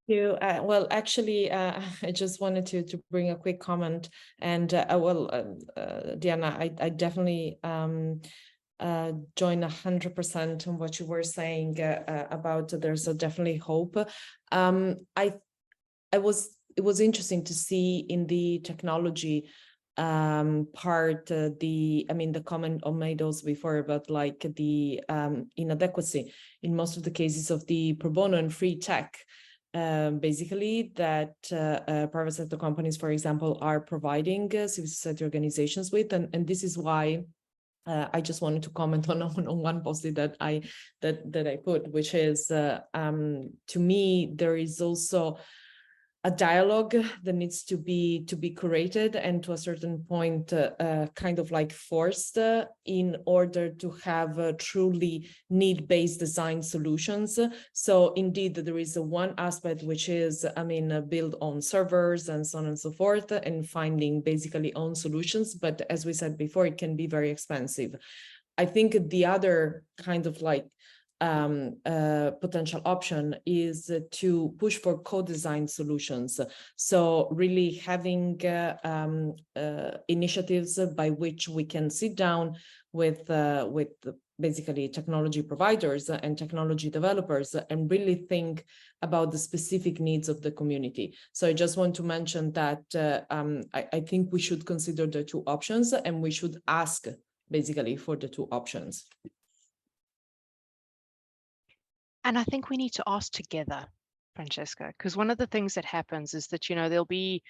Well, actually, I just wanted to bring a quick comment, and Diana, I definitely join 100% on what you were saying about there's definitely hope. It was interesting to see in the technology part, the comment I made also before about like the inadequacy in most of the cases of the pro bono and free tech, basically that private sector companies, for example, are providing civil society organizations with, and this is why I just wanted to comment on one post that I put, which is to me there is also a dialogue that needs to be curated and to a certain point kind of like forced in order to have truly need-based design solutions. So indeed there is one aspect which is build on servers and so on and so forth, and finding basically own solutions, but as we said before, it can be very expensive. I think the other kind of like potential option is to push for co-design solutions. So really having initiatives by which we can sit down with basically technology providers and technology developers, and really think about the specific needs of the community. So I just want to mention that I think we should consider the two options, and we should ask basically for the two options. And I think we need to ask together, Francesca, because one of the things that happens is that, there'll be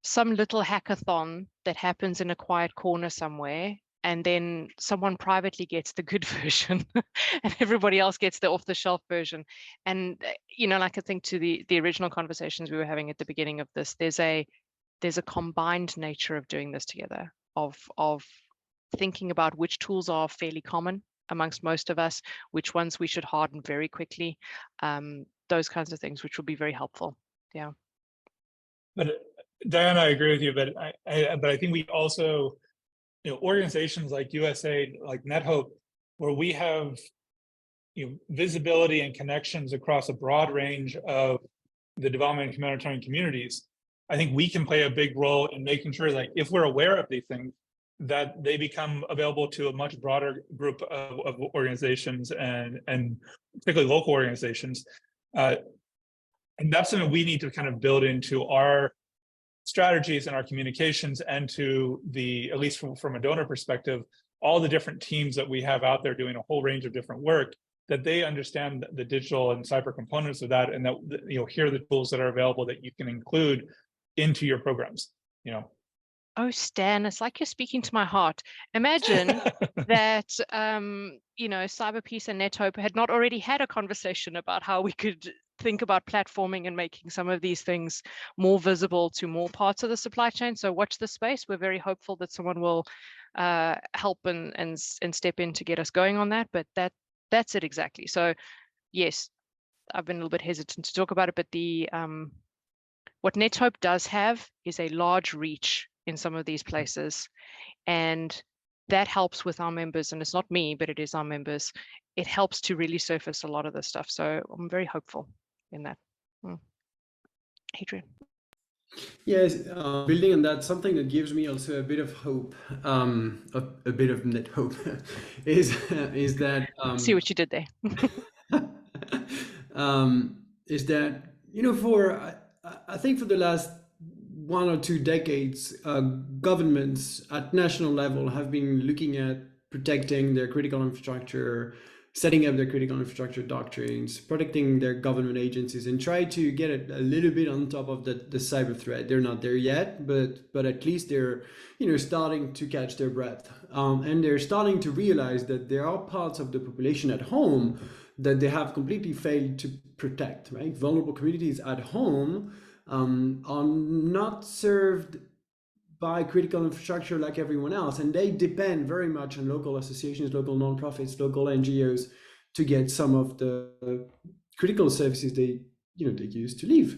some little hackathon that happens in a quiet corner somewhere, and then someone privately gets the good version and everybody else gets the off-the-shelf version. And, like I think to the original conversations we were having at the beginning of this, there's a combined nature of doing this together, of thinking about which tools are fairly common amongst most of us, which ones we should harden very quickly, those kinds of things, which will be very helpful. Yeah. But Diana, I agree with you, but I think we also, organizations like USAID, like NetHope, where we have visibility and connections across a broad range of the development and humanitarian communities, I think we can play a big role in making sure, like, if we're aware of these things, that they become available to a much broader group of organizations and particularly local organizations. And that's something we need to kind of build into our strategies and our communications, and to at least from a donor perspective, all the different teams that we have out there doing a whole range of different work, that they understand the digital and cyber components of that, and that, here are the tools that are available that you can include into your programs, Oh, Stan, it's like you're speaking to my heart. Imagine that, Cyberpeace and NetHope had not already had a conversation about how we could think about platforming and making some of these things more visible to more parts of the supply chain. So watch the space. We're very hopeful that someone will help and step in to get us going on that. But that's it exactly. So yes, I've been a little bit hesitant to talk about it, but what NetHope does have is a large reach in some of these places, and that helps with our members. And it's not me, but it is our members. It helps to really surface a lot of this stuff. So I'm very hopeful in that. Adrian. Yes, building on that, something that gives me also a bit of hope, a bit of net hope, is that see what you did there. Is that I think for the last 1 or 2 decades, governments at national level have been looking at protecting their critical infrastructure, setting up their critical infrastructure doctrines, protecting their government agencies, and try to get it a little bit on top of the cyber threat. They're not there yet, but at least they're starting to catch their breath, and they're starting to realize that there are parts of the population at home that they have completely failed to protect. Right, vulnerable communities at home are not served by critical infrastructure like everyone else, and they depend very much on local associations, local nonprofits, local NGOs to get some of the critical services they use to live.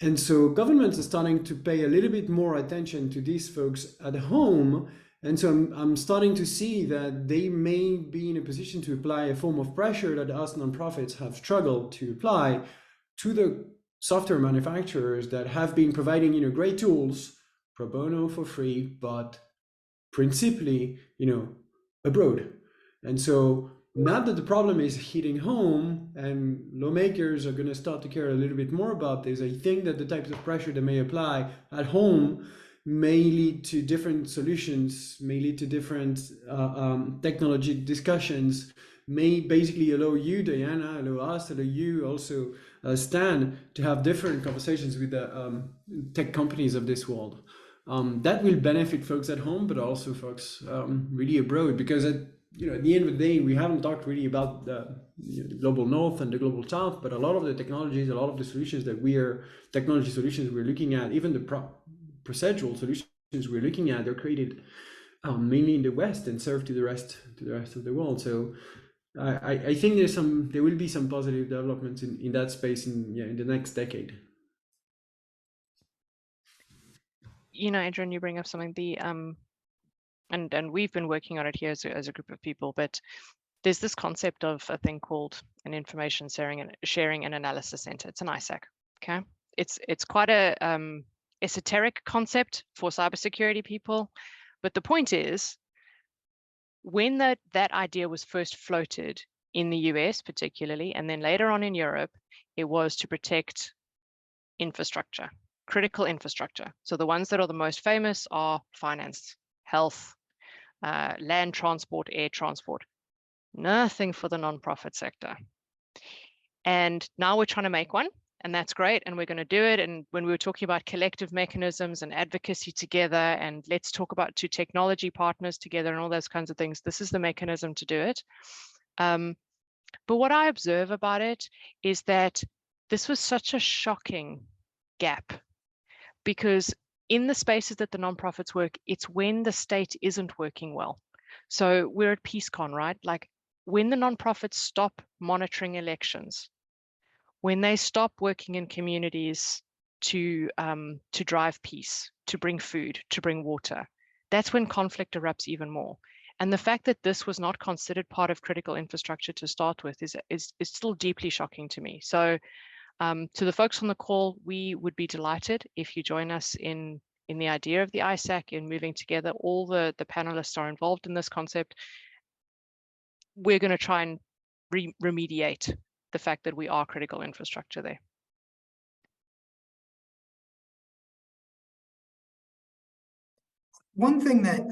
And so governments are starting to pay a little bit more attention to these folks at home, and so I'm starting to see that they may be in a position to apply a form of pressure that us nonprofits have struggled to apply to the software manufacturers that have been providing great tools pro bono for free, but principally abroad. And so now that the problem is hitting home and lawmakers are going to start to care a little bit more about this, I think that the types of pressure that may apply at home may lead to different solutions, may lead to different technology discussions, may basically allow you, Diana, allow us, allow you also, Stan, to have different conversations with the tech companies of this world. That will benefit folks at home, but also folks really abroad, because at the end of the day, we haven't talked really about the global north and the global south, but a lot of the technologies, a lot of the solutions that we're looking at, even the procedural solutions we're looking at, they're created mainly in the West and serve to the rest of the world. So I think there will be some positive developments in that space in the next decade. Adrian, you bring up something, and we've been working on it here as a group of people, but there's this concept of a thing called an information sharing and analysis center. It's an ISAC. Okay, it's quite a esoteric concept for cybersecurity people, but the point is, when that idea was first floated in the US particularly, and then later on in Europe, it was to protect infrastructure, critical infrastructure. So the ones that are the most famous are finance, health, land transport, air transport. Nothing for the nonprofit sector. And now we're trying to make one, and that's great, and we're going to do it. And when we were talking about collective mechanisms and advocacy together, and let's talk about two technology partners together and all those kinds of things, this is the mechanism to do it. But what I observe about it is that this was such a shocking gap, because in the spaces that the nonprofits work, it's when the state isn't working well. So we're at PeaceCon, right? Like when the nonprofits stop monitoring elections, when they stop working in communities to drive peace, to bring food, to bring water, that's when conflict erupts even more. And the fact that this was not considered part of critical infrastructure to start with is still deeply shocking to me. So to the folks on the call, we would be delighted if you join us in the idea of the ISAC, in moving together. All the panelists are involved in this concept. We're going to try and remediate the fact that we are critical infrastructure there. One thing that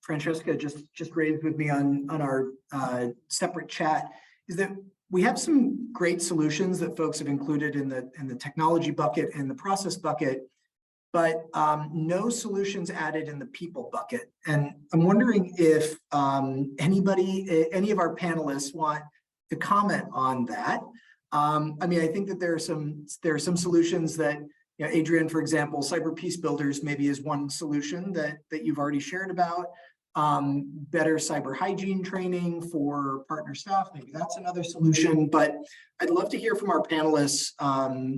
Francesca just raised with me on our separate chat is that we have some great solutions that folks have included in the technology bucket and the process bucket, but no solutions added in the people bucket. And I'm wondering if any of our panelists want to comment on that. I mean, I think that there are some solutions that, you know, Adrian, for example, cyber peace builders maybe is one solution that you've already shared about. Better cyber hygiene training for partner staff, maybe that's another solution. But I'd love to hear from our panelists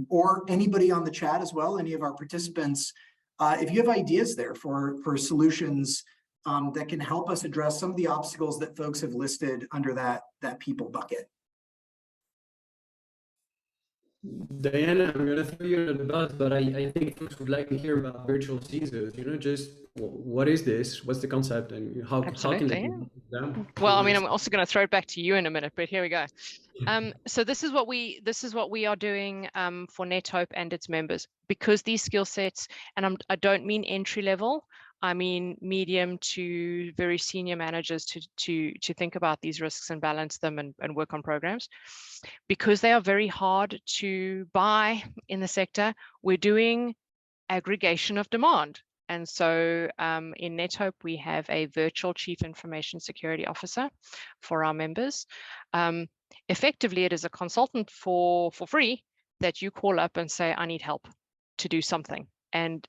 or anybody on the chat as well, any of our participants, if you have ideas there for solutions that can help us address some of the obstacles that folks have listed under that people bucket. Diana, I'm going to throw you under the bus, but I think folks would like to hear about virtual CISOs. You know, just what is this? What's the concept, and how can they do that? Well, I mean, I'm also going to throw it back to you in a minute, but here we go. So this is what we are doing for NetHope and its members, because these skill sets, and I don't mean entry level, I mean medium to very senior managers to think about these risks and balance them and work on programs. Because they are very hard to buy in the sector, we're doing aggregation of demand. And so in NetHope, we have a virtual Chief Information Security Officer for our members. Effectively, it is a consultant for free that you call up and say, I need help to do something. And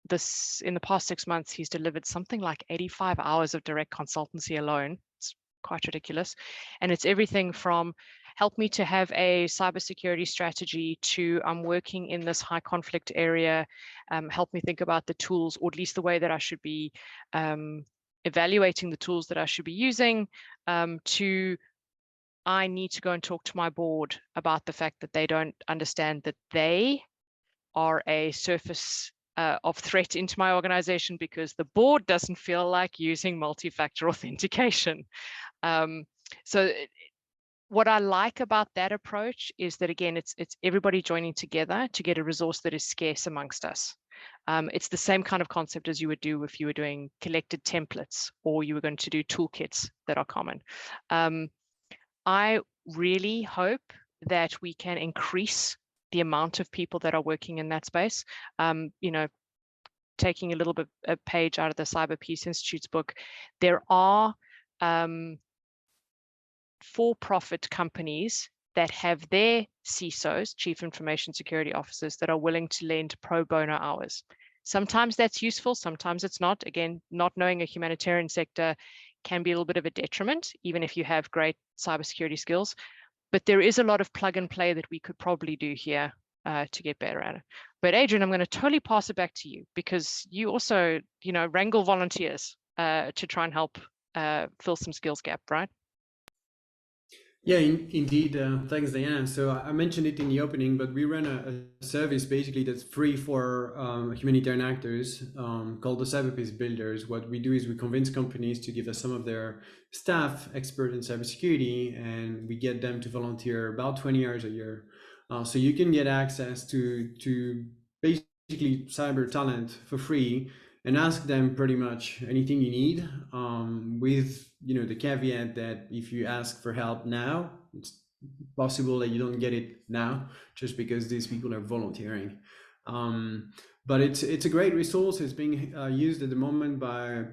this, in the past 6 months, he's delivered something like 85 hours of direct consultancy alone. It's quite ridiculous. And it's everything from help me to have a cybersecurity strategy to I'm working in this high conflict area, help me think about the tools, or at least the way that I should be evaluating the tools that I should be using, to I need to go and talk to my board about the fact that they don't understand that they are a surface of threat into my organization because the board doesn't feel like using multi-factor authentication. So what I like about that approach is that, again, it's everybody joining together to get a resource that is scarce amongst us. It's the same kind of concept as you would do if you were doing collected templates or you were going to do toolkits that are common. I really hope that we can increase the amount of people that are working in that space. You know, taking a little bit a page out of the Cyber Peace Institute's book, there are for-profit companies that have their CISOs, Chief Information Security Officers, that are willing to lend pro bono hours. Sometimes that's useful, sometimes it's not. Again, not knowing a humanitarian sector can be a little bit of a detriment, even if you have great cybersecurity skills. But there is a lot of plug and play that we could probably do here to get better at it. But Adrian, I'm going to totally pass it back to you, because you also, you know, wrangle volunteers to try and help fill some skills gap, right? Yeah, indeed. Thanks, Diana. So I mentioned it in the opening, but we run a service basically that's free for humanitarian actors called the Cybersecurity. What we do is we convince companies to give us some of their staff expert in cybersecurity, and we get them to volunteer about 20 hours a year. So you can get access to basically cyber talent for free and ask them pretty much anything you need, with the caveat that if you ask for help now, it's possible that you don't get it now just because these people are volunteering. But it's a great resource. It's being used at the moment by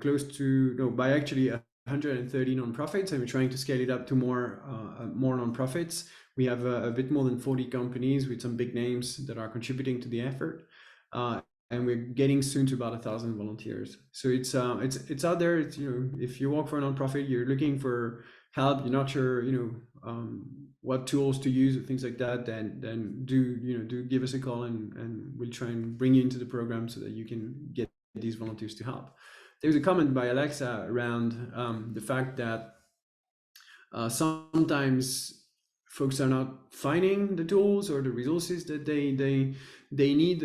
by actually 130 nonprofits, and we're trying to scale it up to more nonprofits. We have a bit more than 40 companies with some big names that are contributing to the effort. And we're getting soon to about 1,000 volunteers. So it's out there. It's, if you work for a nonprofit, you're looking for help, you're not sure, what tools to use or things like that, then do give us a call, and we'll try and bring you into the program so that you can get these volunteers to help. There's a comment by Alexa around the fact that sometimes folks are not finding the tools or the resources that they need.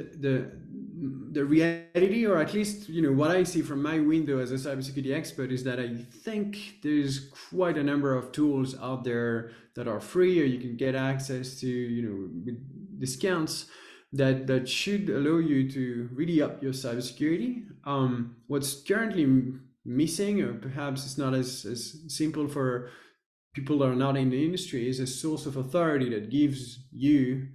The reality, or at least what I see from my window as a cybersecurity expert, is that I think there's quite a number of tools out there that are free, or you can get access to with discounts that should allow you to really up your cybersecurity. What's currently missing, or perhaps it's not as simple for people that are not in the industry, is a source of authority that gives you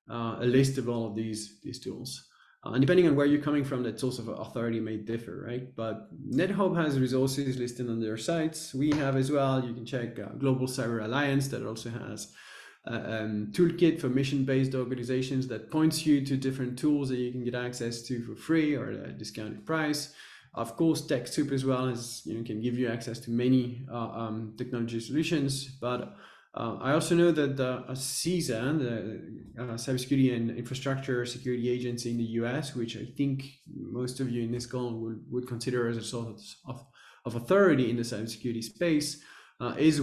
a list of all of these tools. And depending on where you're coming from, that source of authority may differ, right? But NetHope has resources listed on their sites. We have as well. You can check Global Cyber Alliance, that also has a toolkit for mission-based organizations that points you to different tools that you can get access to for free or at a discounted price. Of course, TechSoup as well can give you access to many technology solutions. But I also know that CISA, the Cybersecurity and Infrastructure Security Agency in the US, which I think most of you in this call would consider as a sort of authority in the cybersecurity space, is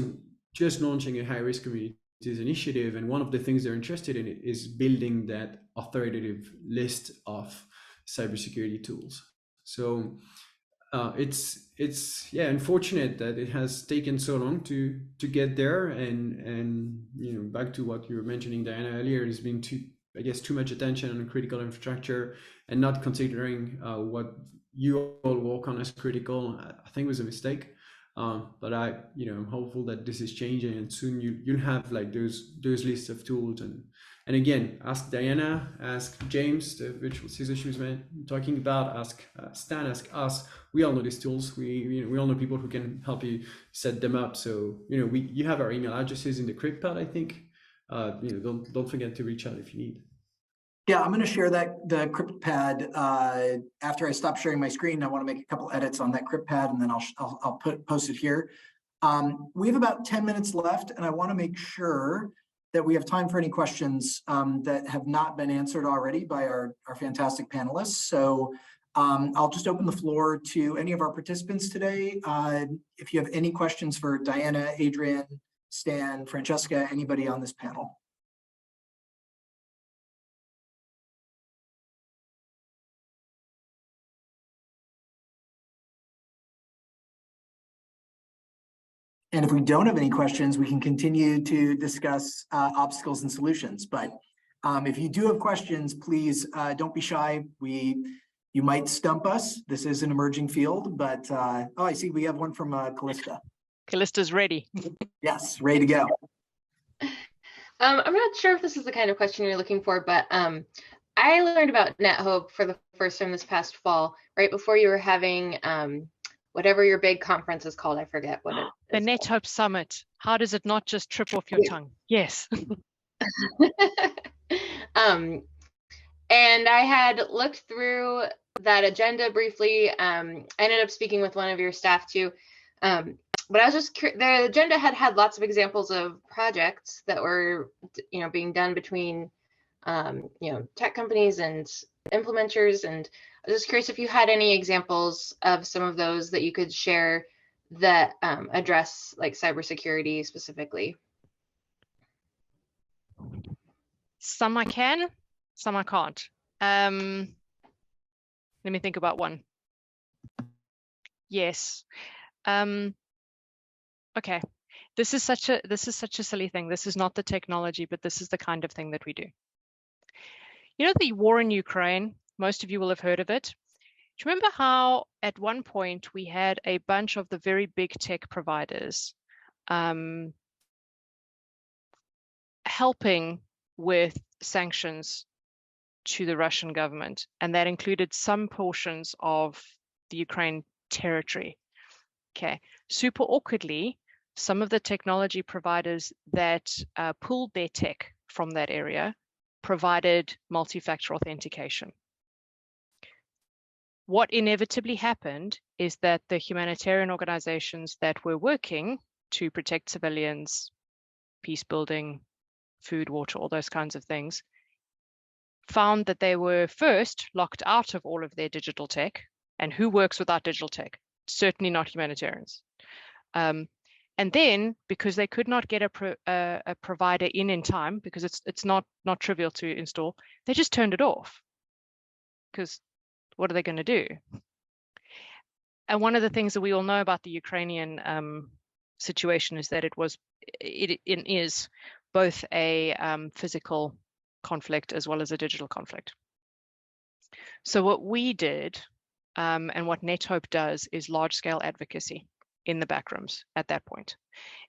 just launching a high-risk communities initiative. And one of the things they're interested in is building that authoritative list of cybersecurity tools. So it's unfortunate that it has taken so long to get there, and back to what you were mentioning, Diana, earlier, there's been too much attention on critical infrastructure and not considering what you all work on as critical. I think was a mistake, but I'm hopeful that this is changing, and soon you'll have like those lists of tools. And again, ask Diana, ask James, the virtual CISO she was talking about, ask Stan, ask us. We all know these tools. We all know people who can help you set them up. So you have our email addresses in the crypt pad, I think. Don't forget to reach out if you need. Yeah, I'm going to share the crypt pad after I stop sharing my screen. I want to make a couple edits on that crypt pad, and then I'll post it here. We have about 10 minutes left, and I want to make sure that we have time for any questions that have not been answered already by our fantastic panelists. So I'll just open the floor to any of our participants today. If you have any questions for Diana, Adrian, Stan, Francesca, anybody on this panel. And if we don't have any questions, we can continue to discuss obstacles and solutions. But if you do have questions, please don't be shy. You might stump us. This is an emerging field, but oh, I see we have one from Callista. Callista's ready. Yes, ready to go. I'm not sure if this is the kind of question you're looking for, but I learned about NetHope for the first time this past fall, right before you were having whatever your big conference is called. I forget what it is. The NetHope Summit. How does it not just trip off your tongue? Yes. And I had looked through that agenda briefly. I ended up speaking with one of your staff too. But I was just curious, the agenda had lots of examples of projects that were, being done between, tech companies and implementers. And I was just curious if you had any examples of some of those that you could share that address like cybersecurity specifically. Some I can, some I can't. Let me think about one. Yes. Okay. This is such a silly thing. This is not the technology, but this is the kind of thing that we do. You know, the war in Ukraine, most of you will have heard of it. Do you remember how at one point we had a bunch of the very big tech providers helping with sanctions to the Russian government, and that included some portions of the Ukraine territory? Okay, super awkwardly, some of the technology providers that pulled their tech from that area provided multi-factor authentication. What inevitably happened is that the humanitarian organizations that were working to protect civilians, peacebuilding, food, water, all those kinds of things, found that they were first locked out of all of their digital tech. And who works without digital tech? Certainly not humanitarians. And then, because they could not get a provider in time, because it's not trivial to install, they just turned it off. Because what are they going to do? And one of the things that we all know about the Ukrainian situation is that it is both a physical conflict as well as a digital conflict. So what we did, and what NetHope does, is large-scale advocacy in the backrooms at that point.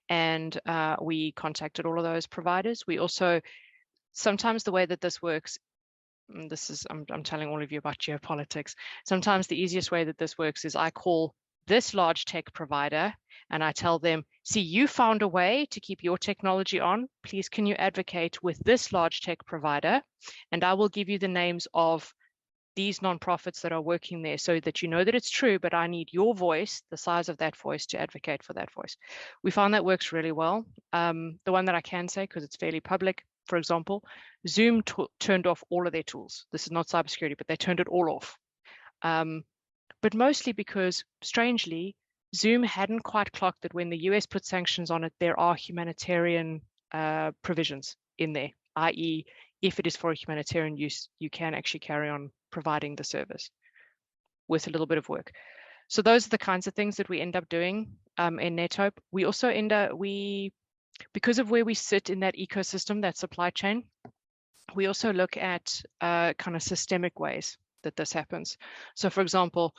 And we contacted all of those providers. We also, sometimes the way that this works, this is, I'm telling all of you about geopolitics. Sometimes the easiest way that this works is I call this large tech provider and I tell them, see, you found a way to keep your technology on. Please, can you advocate with this large tech provider? And I will give you the names of these nonprofits that are working there so that you know that it's true, but I need your voice, the size of that voice, to advocate for that voice. We found that works really well. The one that I can say, because it's fairly public, for example, Zoom turned off all of their tools. This is not cybersecurity, but they turned it all off. But mostly because, strangely, Zoom hadn't quite clocked that when the US put sanctions on it, there are humanitarian provisions in there, i.e., if it is for a humanitarian use, you can actually carry on providing the service with a little bit of work. So those are the kinds of things that we end up doing in NetHope. We also end up, because of where we sit in that ecosystem, that supply chain, we also look at kind of systemic ways that this happens. So for example,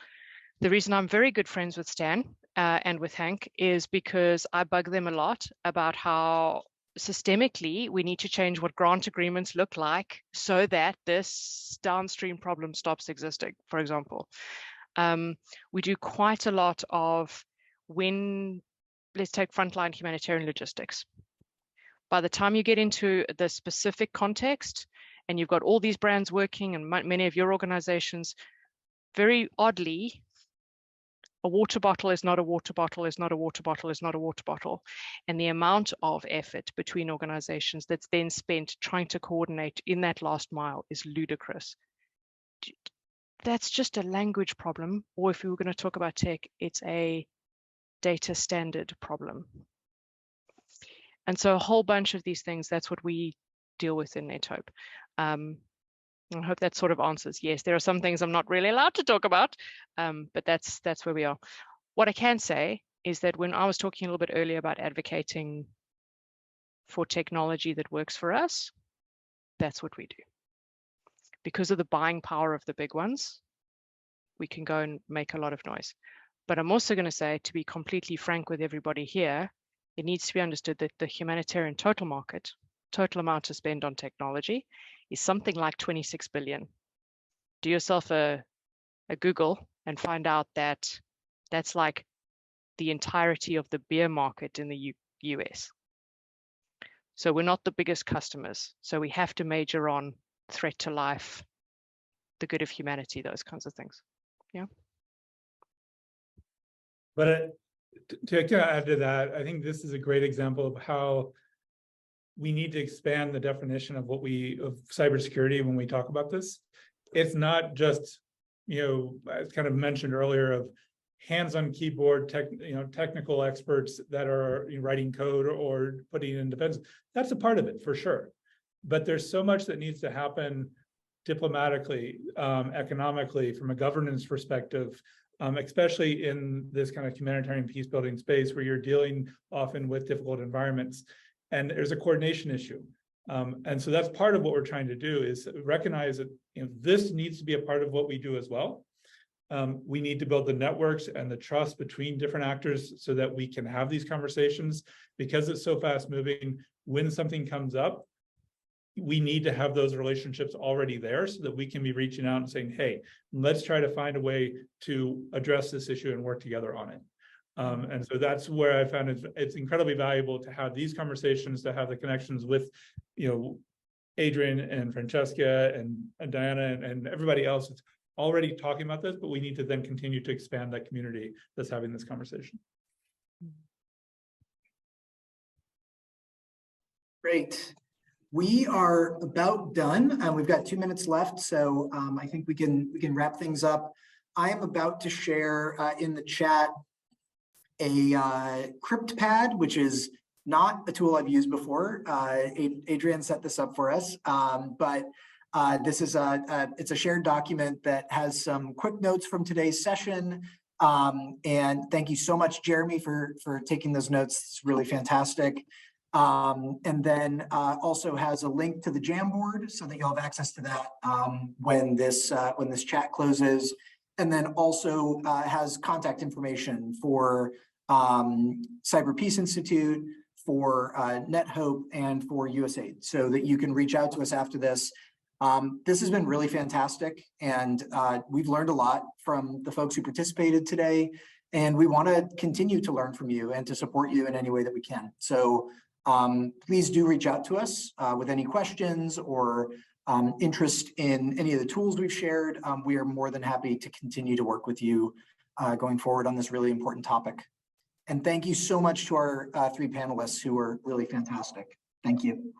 the reason I'm very good friends with Stan and with Hank is because I bug them a lot about how systemically we need to change what grant agreements look like so that this downstream problem stops existing, for example. We do quite a lot of let's take frontline humanitarian logistics. By the time you get into the specific context and you've got all these brands working and many of your organizations, very oddly, a water bottle is not a water bottle, is not a water bottle, is not a water bottle. And the amount of effort between organizations that's then spent trying to coordinate in that last mile is ludicrous. That's just a language problem. Or if we were going to talk about tech, it's a data standard problem. And so a whole bunch of these things, that's what we deal with in NetHope. I hope that sort of answers. Yes, there are some things I'm not really allowed to talk about, but that's where we are. What I can say is that when I was talking a little bit earlier about advocating for technology that works for us, that's what we do. Because of the buying power of the big ones, we can go and make a lot of noise. But I'm also going to say, to be completely frank with everybody here, it needs to be understood that the humanitarian total market, total amount to spend on technology, is something like 26 billion. Do yourself a Google and find out that that's like the entirety of the beer market in the US. So we're not the biggest customers. So we have to major on threat to life, the good of humanity, those kinds of things. Yeah. But to add to that, I think this is a great example of how we need to expand the definition of of cybersecurity when we talk about this. It's not just, as kind of mentioned earlier, of hands-on keyboard technical experts that are writing code or putting in defense. That's a part of it for sure. but there's so much that needs to happen diplomatically, economically, from a governance perspective, especially in this kind of humanitarian peace building space where you're dealing often with difficult environments, and there's a coordination issue. And so that's part of what we're trying to do, is recognize that this needs to be a part of what we do as well. We need to build the networks and the trust between different actors so that we can have these conversations, because it's so fast moving. When something comes up, we need to have those relationships already there so that we can be reaching out and saying, hey, let's try to find a way to address this issue and work together on it. And so that's where I found it's incredibly valuable to have these conversations, to have the connections with, Adrian and Francesca and Diana and everybody else that's already talking about this, but we need to then continue to expand that community that's having this conversation. Great. We are about done. We've got 2 minutes left, so I think we can wrap things up. I am about to share in the chat a crypt pad, which is not a tool I've used before. Adrian set this up for us, but this is it's a shared document that has some quick notes from today's session. And thank you so much, Jeremy, for taking those notes. It's really fantastic. And then also has a link to the Jamboard so that you'll have access to that when this chat closes. And then also has contact information for Cyber Peace Institute, for NetHope, and for USAID, so that you can reach out to us after this. This has been really fantastic, and we've learned a lot from the folks who participated today, and we want to continue to learn from you and to support you in any way that we can. So please do reach out to us with any questions or interest in any of the tools we've shared. We are more than happy to continue to work with you going forward on this really important topic. And thank you so much to our 3 panelists who were really fantastic. Thank you.